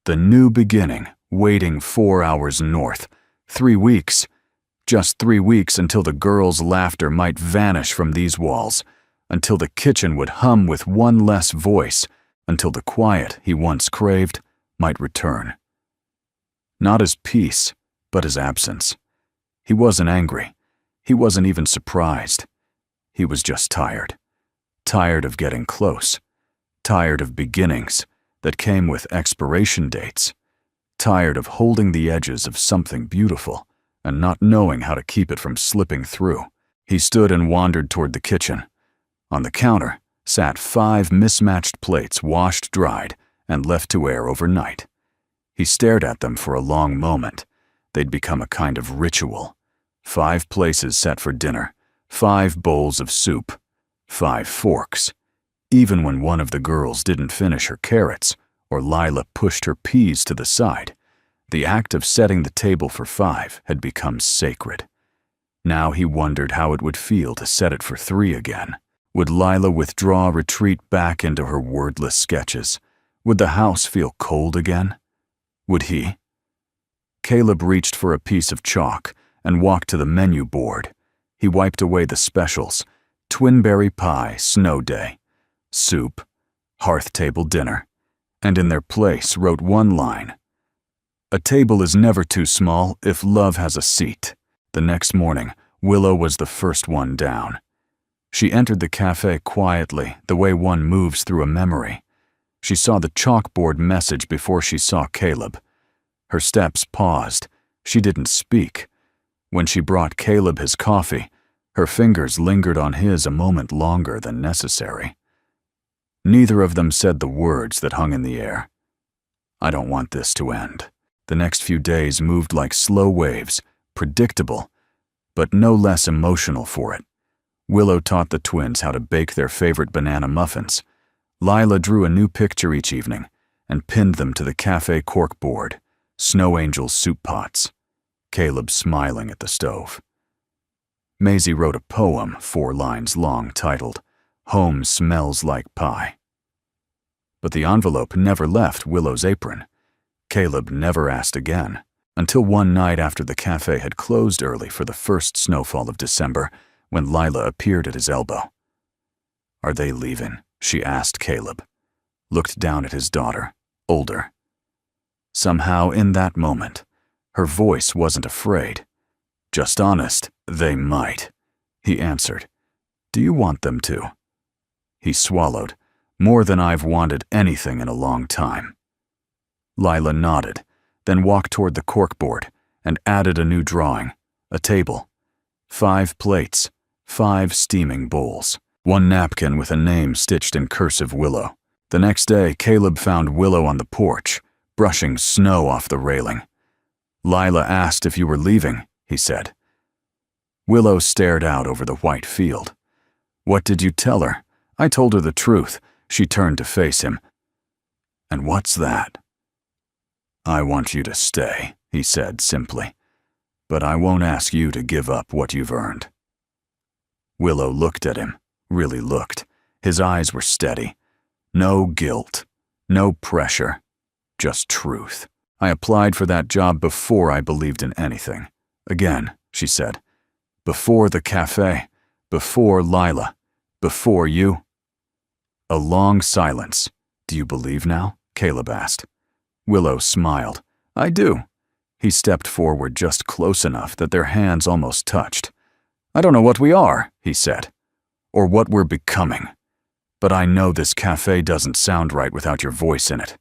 the new beginning waiting 4 hours north, 3 weeks, just 3 weeks until the girls' laughter might vanish from these walls, until the kitchen would hum with one less voice, until the quiet he once craved might return. Not as peace, but as absence. He wasn't angry. He wasn't even surprised. He was just tired. Tired of getting close. Tired of beginnings that came with expiration dates. Tired of holding the edges of something beautiful and not knowing how to keep it from slipping through. He stood and wandered toward the kitchen. On the counter sat 5 mismatched plates washed, dried, and left to air overnight. He stared at them for a long moment. They'd become a kind of ritual. 5 places set for dinner, 5 bowls of soup, 5 forks. Even when one of the girls didn't finish her carrots, or Lila pushed her peas to the side, the act of setting the table for 5 had become sacred. Now he wondered how it would feel to set it for 3 again. Would Lila withdraw, retreat back into her wordless sketches? Would the house feel cold again? Would he? Caleb reached for a piece of chalk and walked to the menu board. He wiped away the specials: twinberry pie, snow day, soup, hearth table dinner, and in their place wrote one line: "A table is never too small if love has a seat." The next morning, Willow was the first one down. She entered the cafe quietly, the way one moves through a memory. She saw the chalkboard message before she saw Caleb. Her steps paused. She didn't speak. When she brought Caleb his coffee, her fingers lingered on his a moment longer than necessary. Neither of them said the words that hung in the air. "I don't want this to end." The next few days moved like slow waves, predictable, but no less emotional for it. Willow taught the twins how to bake their favorite banana muffins. Lila drew a new picture each evening and pinned them to the cafe corkboard: snow angel soup pots. Caleb smiling at the stove. Maisie wrote a poem 4 lines long titled, "Home Smells Like Pie." But the envelope never left Willow's apron. Caleb never asked again, until one night after the cafe had closed early for the first snowfall of December, when Lila appeared at his elbow. "Are they leaving?" she asked Caleb. Looked down at his daughter, older. Somehow in that moment, her voice wasn't afraid. "Just honest, they might," he answered. "Do you want them to?" He swallowed, "More than I've wanted anything in a long time." Lila nodded, then walked toward the corkboard and added a new drawing: a table. 5 plates, 5 steaming bowls, 1 napkin with a name stitched in cursive Willow. The next day, Caleb found Willow on the porch, brushing snow off the railing. "Lila asked if you were leaving," he said. Willow stared out over the white field. "What did you tell her?" "I told her the truth." She turned to face him. "And what's that?" "I want you to stay," he said simply. "But I won't ask you to give up what you've earned." Willow looked at him, really looked. His eyes were steady. No guilt, no pressure, just truth. "I applied for that job before I believed in anything." "Again," she said. "Before the cafe, before Lila, before you." A long silence. "Do you believe now?" Caleb asked. Willow smiled. "I do." He stepped forward just close enough that their hands almost touched. "I don't know what we are," he said. or what we're becoming. But I know this cafe doesn't sound right without your voice in it.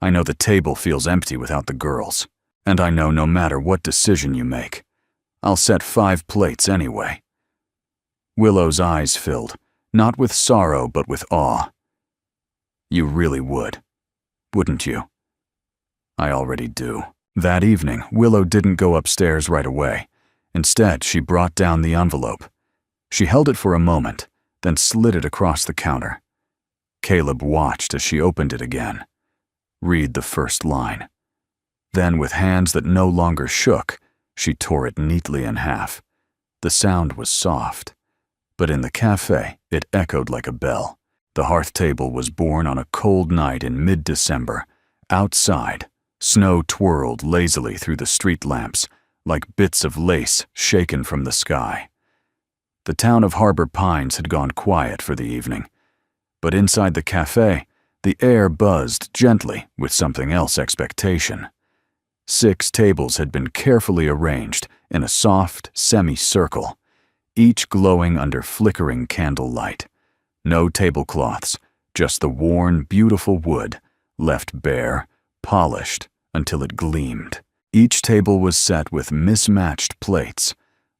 I know the table feels empty without the girls. And I know no matter what decision you make, I'll set 5 plates anyway." Willow's eyes filled, not with sorrow but with awe. "You really would, wouldn't you?" "I already do." That evening, Willow didn't go upstairs right away. Instead, she brought down the envelope. She held it for a moment, then slid it across the counter. Caleb watched as she opened it again. Read the first line. Then, with hands that no longer shook, she tore it neatly in half. The sound was soft, but in the cafe, it echoed like a bell. The hearth table was born on a cold night in mid-December. Outside, snow twirled lazily through the street lamps, like bits of lace shaken from the sky. The town of Harbor Pines had gone quiet for the evening, but inside the cafe, the air buzzed gently with something else expectation. 6 tables had been carefully arranged in a soft semicircle, each glowing under flickering candlelight. No tablecloths, just the worn, beautiful wood, left bare, polished until it gleamed. Each table was set with mismatched plates,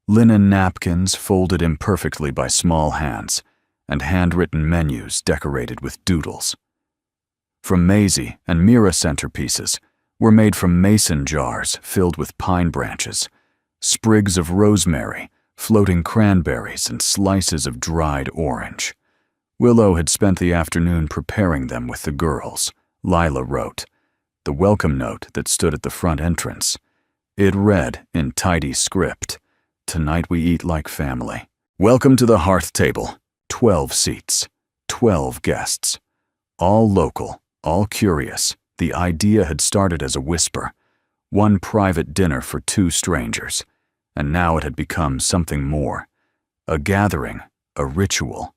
linen napkins folded imperfectly by small hands, and handwritten menus decorated with doodles. From Maisie and Mira centerpieces were made from mason jars filled with pine branches, sprigs of rosemary, floating cranberries, and slices of dried orange. Willow had spent the afternoon preparing them with the girls. Lila wrote the welcome note that stood at the front entrance. It read in tidy script, "Tonight we eat like family. Welcome to the hearth table. 12 seats, 12 guests. All local, all curious. The idea had started as a whisper, one private dinner for 2 strangers, and now it had become something more, a gathering, a ritual.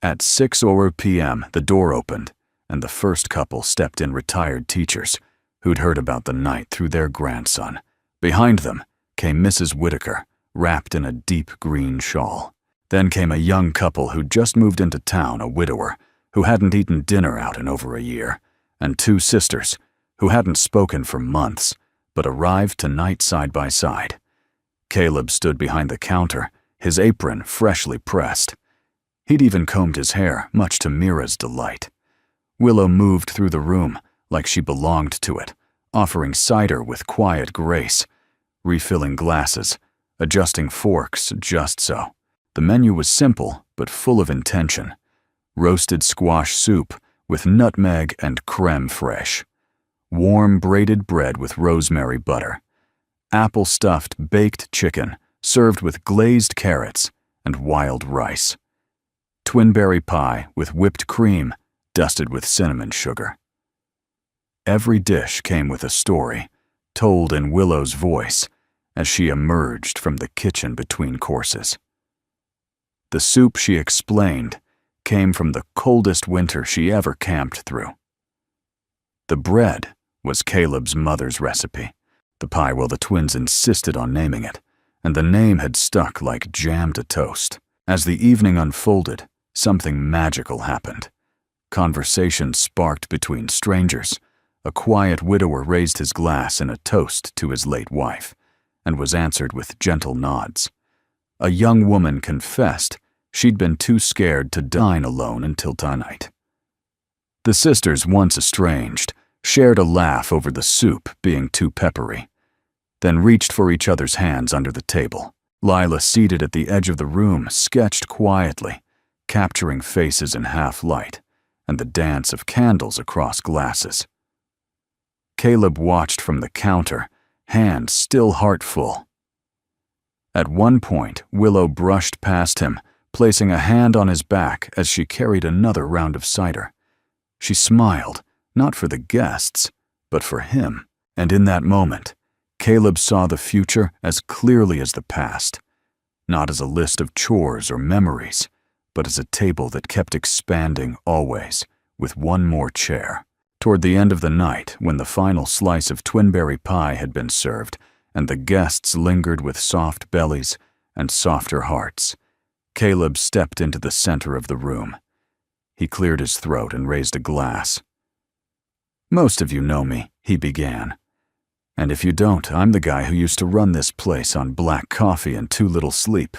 At 6:00 p.m., the door opened, and the first couple stepped in, retired teachers who'd heard about the night through their grandson. Behind them came Mrs. Whitaker, wrapped in a deep green shawl. Then came a young couple who'd just moved into town, a widower who hadn't eaten dinner out in over a year, and 2 sisters who hadn't spoken for months, but arrived tonight side by side. Caleb stood behind the counter, his apron freshly pressed. He'd even combed his hair, much to Mira's delight. Willow moved through the room like she belonged to it, offering cider with quiet grace, refilling glasses, adjusting forks just so. The menu was simple but full of intention. Roasted squash soup with nutmeg and creme fraiche. Warm braided bread with rosemary butter. Apple-stuffed baked chicken served with glazed carrots and wild rice. Twinberry pie with whipped cream dusted with cinnamon sugar. Every dish came with a story, told in Willow's voice as she emerged from the kitchen between courses. The soup, she explained, came from the coldest winter she ever camped through. The bread was Caleb's mother's recipe. The pie, well, the twins insisted on naming it, and the name had stuck like jam to toast. As the evening unfolded, something magical happened. Conversation sparked between strangers. A quiet widower raised his glass in a toast to his late wife, and was answered with gentle nods. A young woman confessed she'd been too scared to dine alone until tonight. The sisters, once estranged, shared a laugh over the soup being too peppery, then reached for each other's hands under the table. Lila, seated at the edge of the room, sketched quietly, capturing faces in half-light and the dance of candles across glasses. Caleb watched from the counter, hands still heartful. At one point, Willow brushed past him, placing a hand on his back as she carried another round of cider. She smiled, not for the guests, but for him, and in that moment, Caleb saw the future as clearly as the past, not as a list of chores or memories, but as a table that kept expanding always, with one more chair. Toward the end of the night, when the final slice of twinberry pie had been served, and the guests lingered with soft bellies and softer hearts, Caleb stepped into the center of the room. He cleared his throat and raised a glass. "Most of you know me," he began. "And if you don't, I'm the guy who used to run this place on black coffee and too little sleep."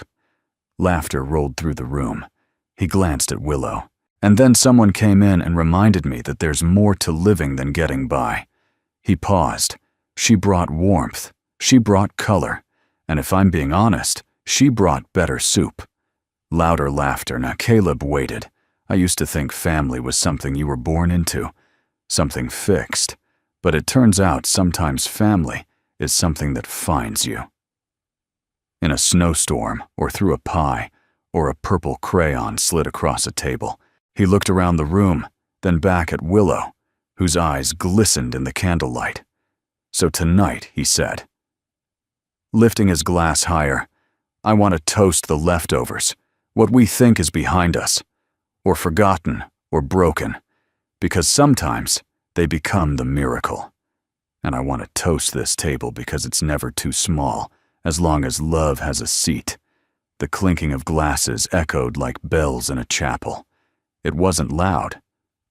Laughter rolled through the room. He glanced at Willow. "And then someone came in and reminded me that there's more to living than getting by." He paused. "She brought warmth. She brought color. And if I'm being honest, she brought better soup." Louder laughter. Now Caleb waited. "I used to think family was something you were born into, something fixed. But it turns out sometimes family is something that finds you." In a snowstorm, or through a pie, or a purple crayon slid across a table, he looked around the room, then back at Willow, whose eyes glistened in the candlelight. "So tonight," he said, lifting his glass higher, "I want to toast the leftovers, what we think is behind us, or forgotten, or broken, because sometimes they become the miracle. And I want to toast this table because it's never too small, as long as love has a seat." The clinking of glasses echoed like bells in a chapel. It wasn't loud,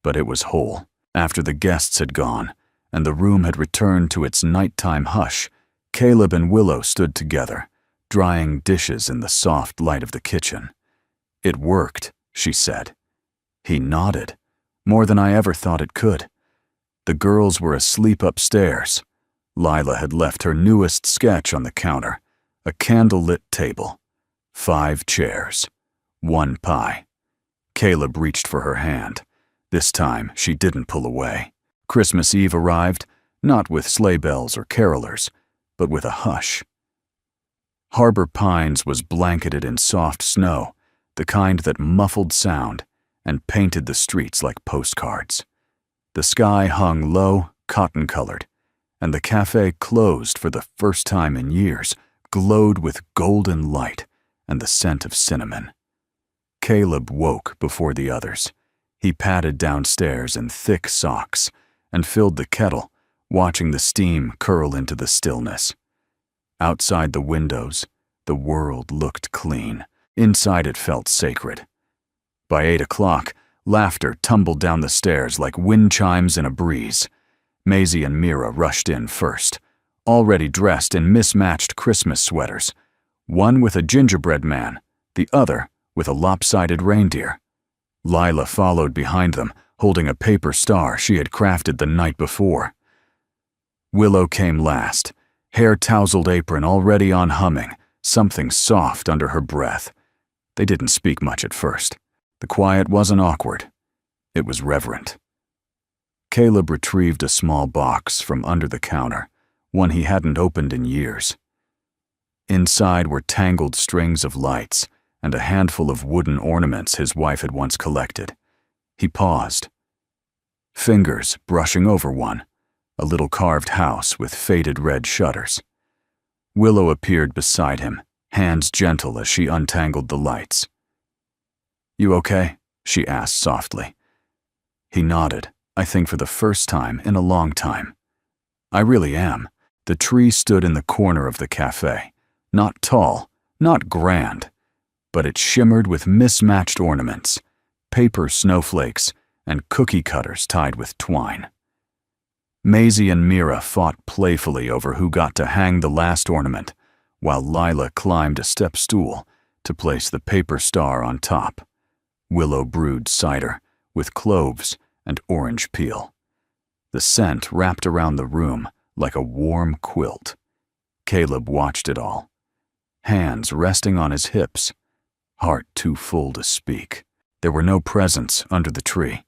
but it was whole. After the guests had gone, and the room had returned to its nighttime hush, Caleb and Willow stood together, drying dishes in the soft light of the kitchen. "It worked," she said. He nodded, more than I ever thought it could. The girls were asleep upstairs. Lila had left her newest sketch on the counter, a candlelit table, 5 chairs, 1 pie. Caleb reached for her hand. This time, she didn't pull away. Christmas Eve arrived, not with sleigh bells or carolers, but with a hush. Harbor Pines was blanketed in soft snow, the kind that muffled sound and painted the streets like postcards. The sky hung low, cotton-colored, and the cafe, closed for the first time in years, glowed with golden light and the scent of cinnamon. Caleb woke before the others. He padded downstairs in thick socks and filled the kettle, watching the steam curl into the stillness. Outside the windows, the world looked clean. Inside it felt sacred. By 8 o'clock, laughter tumbled down the stairs like wind chimes in a breeze. Maisie and Mira rushed in first, already dressed in mismatched Christmas sweaters, one with a gingerbread man, the other with a lopsided reindeer. Lila followed behind them, holding a paper star she had crafted the night before. Willow came last, hair-tousled apron already on humming, something soft under her breath. They didn't speak much at first. The quiet wasn't awkward. It was reverent. Caleb retrieved a small box from under the counter, one he hadn't opened in years. Inside were tangled strings of lights and a handful of wooden ornaments his wife had once collected. He paused, fingers brushing over one, a little carved house with faded red shutters. Willow appeared beside him, hands gentle as she untangled the lights. "You okay?" she asked softly. He nodded, I think for the first time in a long time. "I really am." The tree stood in the corner of the cafe, not tall, not grand, but it shimmered with mismatched ornaments, paper snowflakes, and cookie cutters tied with twine. Maisie and Mira fought playfully over who got to hang the last ornament, while Lila climbed a step stool to place the paper star on top. Willow brewed cider with cloves and orange peel. The scent wrapped around the room like a warm quilt. Caleb watched it all, hands resting on his hips, heart too full to speak. There were no presents under the tree,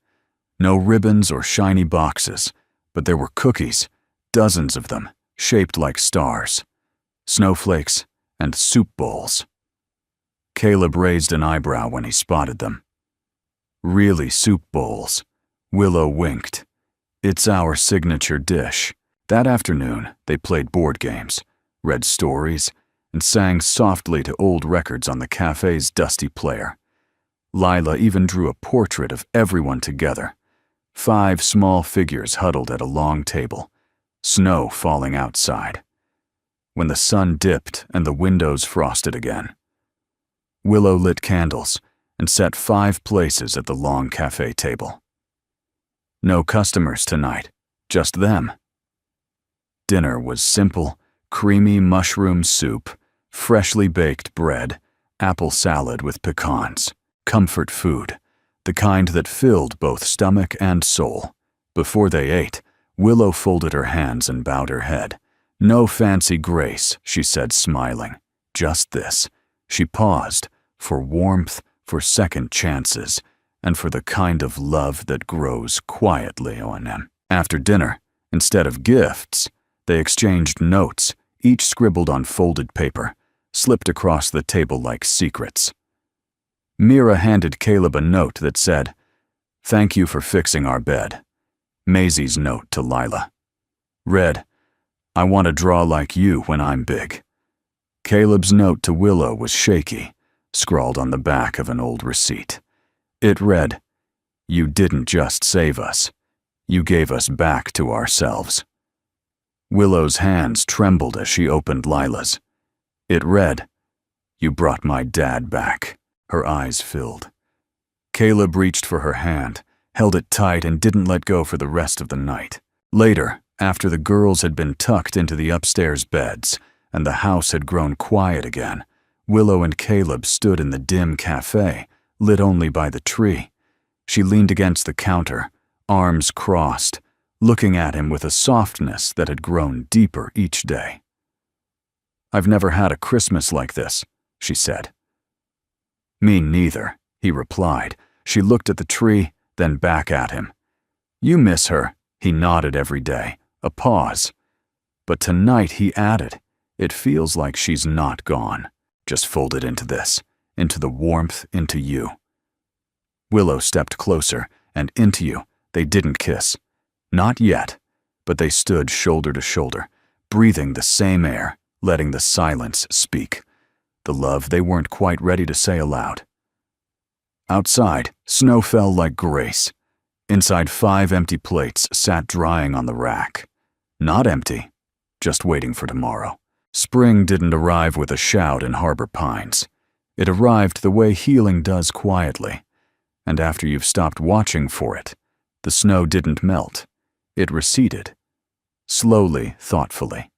no ribbons or shiny boxes, but there were cookies, dozens of them, shaped like stars, snowflakes, and soup bowls. Caleb raised an eyebrow when he spotted them. "Really soup bowls." Willow winked. "It's our signature dish." That afternoon, they played board games, read stories, and sang softly to old records on the cafe's dusty player. Lila even drew a portrait of everyone together, 5 small figures huddled at a long table, snow falling outside. When the sun dipped and the windows frosted again, Willow lit candles and set 5 places at the long cafe table. No customers tonight, just them. Dinner was simple, creamy mushroom soup, freshly baked bread, apple salad with pecans, comfort food, the kind that filled both stomach and soul. Before they ate, Willow folded her hands and bowed her head. "No fancy grace," she said, smiling. "Just this." She paused, for warmth, for second chances, and for the kind of love that grows quietly on them. After dinner, instead of gifts, they exchanged notes, each scribbled on folded paper, slipped across the table like secrets. Mira handed Caleb a note that said, "Thank you for fixing our bed." Maisie's note to Lila read, "I want to draw like you when I'm big." Caleb's note to Willow was shaky, scrawled on the back of an old receipt. It read, "You didn't just save us. You gave us back to ourselves." Willow's hands trembled as she opened Lila's. It read, "You brought my dad back." Her eyes filled. Caleb reached for her hand, held it tight, and didn't let go for the rest of the night. Later, after the girls had been tucked into the upstairs beds and the house had grown quiet again, Willow and Caleb stood in the dim cafe, lit only by the tree. She leaned against the counter, arms crossed, looking at him with a softness that had grown deeper each day. "I've never had a Christmas like this," she said. "Me neither," he replied. She looked at the tree, then back at him. "You miss her," he nodded every day, a pause. "But tonight," he added, "it feels like she's not gone, just folded into this, into the warmth, into you." Willow stepped closer, and into you. They didn't kiss. Not yet, but they stood shoulder to shoulder, breathing the same air, letting the silence speak, the love they weren't quite ready to say aloud. Outside, snow fell like grace. Inside, 5 empty plates sat drying on the rack. Not empty, just waiting for tomorrow. Spring didn't arrive with a shout in Harbor Pines. It arrived the way healing does quietly. And after you've stopped watching for it, the snow didn't melt. It receded. Slowly, thoughtfully.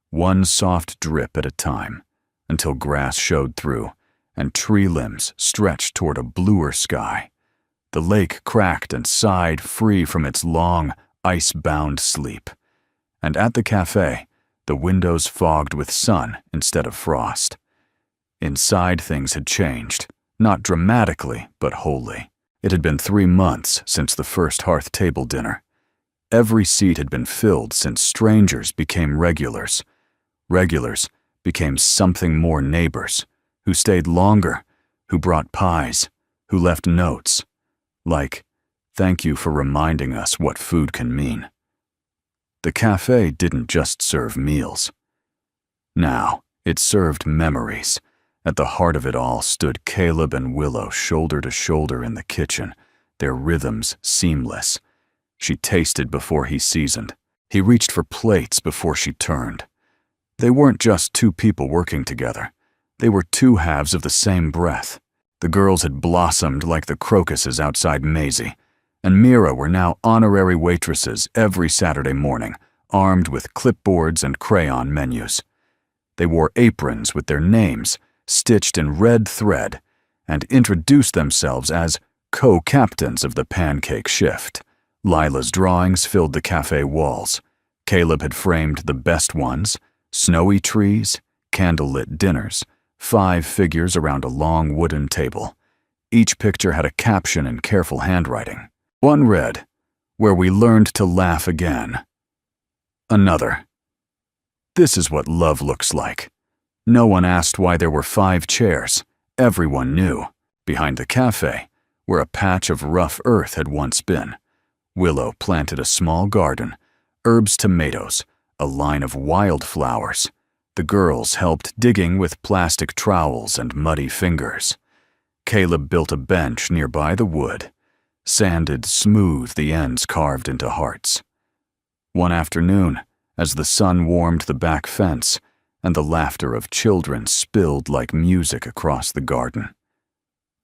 One soft drip at a time, until grass showed through, and tree limbs stretched toward a bluer sky. The lake cracked and sighed free from its long, ice-bound sleep. And at the cafe, the windows fogged with sun instead of frost. Inside, things had changed, not dramatically, but wholly. It had been 3 months since the first hearth table dinner. Every seat had been filled since strangers became regulars. Regulars became something more, neighbors, who stayed longer, who brought pies, who left notes, like, "Thank you for reminding us what food can mean." The cafe didn't just serve meals. Now, it served memories. At the heart of it all stood Caleb and Willow shoulder to shoulder in the kitchen, their rhythms seamless. She tasted before he seasoned. He reached for plates before she turned. They weren't just 2 people working together. They were 2 halves of the same breath. The girls had blossomed like the crocuses outside Maisie, and Mira were now honorary waitresses every Saturday morning, armed with clipboards and crayon menus. They wore aprons with their names stitched in red thread and introduced themselves as co-captains of the pancake shift. Lila's drawings filled the cafe walls. Caleb had framed the best ones: snowy trees, candlelit dinners, 5 figures around a long wooden table. Each picture had a caption in careful handwriting. One read, "Where we learned to laugh again." Another, "This is what love looks like." No one asked why there were 5 chairs. Everyone knew. Behind the cafe, where a patch of rough earth had once been, Willow planted a small garden, herbs, tomatoes, a line of wildflowers. The girls helped digging with plastic trowels and muddy fingers. Caleb built a bench nearby the wood, sanded smooth, the ends carved into hearts. One afternoon, as the sun warmed the back fence, and the laughter of children spilled like music across the garden.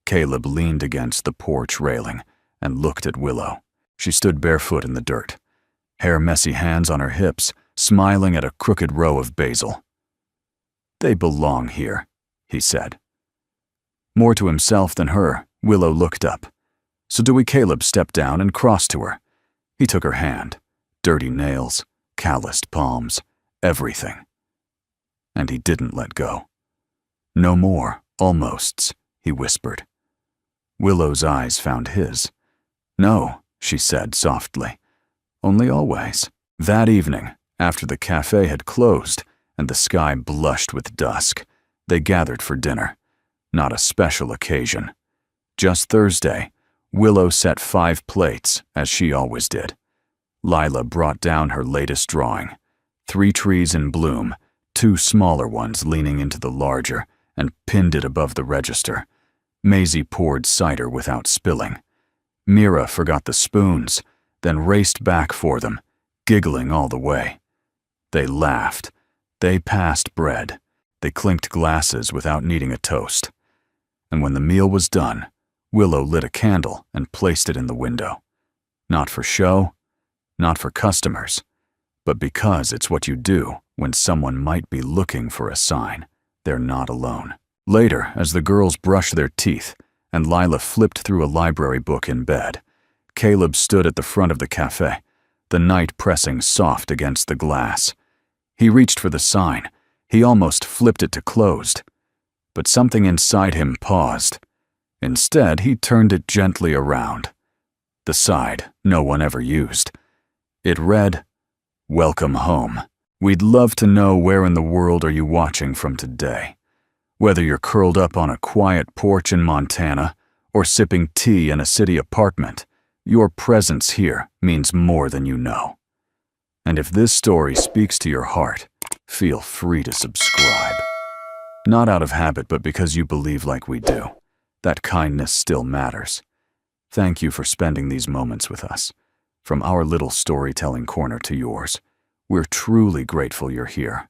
Caleb leaned against the porch railing and looked at Willow. She stood barefoot in the dirt, hair-messy hands on her hips, smiling at a crooked row of basil. "They belong here," he said. More to himself than her, Willow looked up. So Dewey Caleb stepped down and crossed to her. He took her hand, dirty nails, calloused palms, everything. And he didn't let go. "No more almosts," he whispered. Willow's eyes found his. "No," she said softly. "Only always." That evening, after the cafe had closed and the sky blushed with dusk, they gathered for dinner. Not a special occasion. Just Thursday, Willow set 5 plates, as she always did. Lila brought down her latest drawing. 3 trees in bloom, 2 smaller ones leaning into the larger, and pinned it above the register. Maisie poured cider without spilling. Mira forgot the spoons, then raced back for them, giggling all the way. They laughed. They passed bread. They clinked glasses without needing a toast. And when the meal was done, Willow lit a candle and placed it in the window. Not for show, not for customers, but because it's what you do when someone might be looking for a sign they're not alone. Later, as the girls brushed their teeth and Lila flipped through a library book in bed, Caleb stood at the front of the cafe, the night pressing soft against the glass. He reached for the sign. He almost flipped it to closed. But something inside him paused. Instead, he turned it gently around. The side no one ever used. It read, "Welcome home. We'd love to know where in the world are you watching from today. Whether you're curled up on a quiet porch in Montana or sipping tea in a city apartment, your presence here means more than you know. And if this story speaks to your heart, feel free to subscribe. Not out of habit, but because you believe like we do. That kindness still matters. Thank you for spending these moments with us. From our little storytelling corner to yours, we're truly grateful you're here.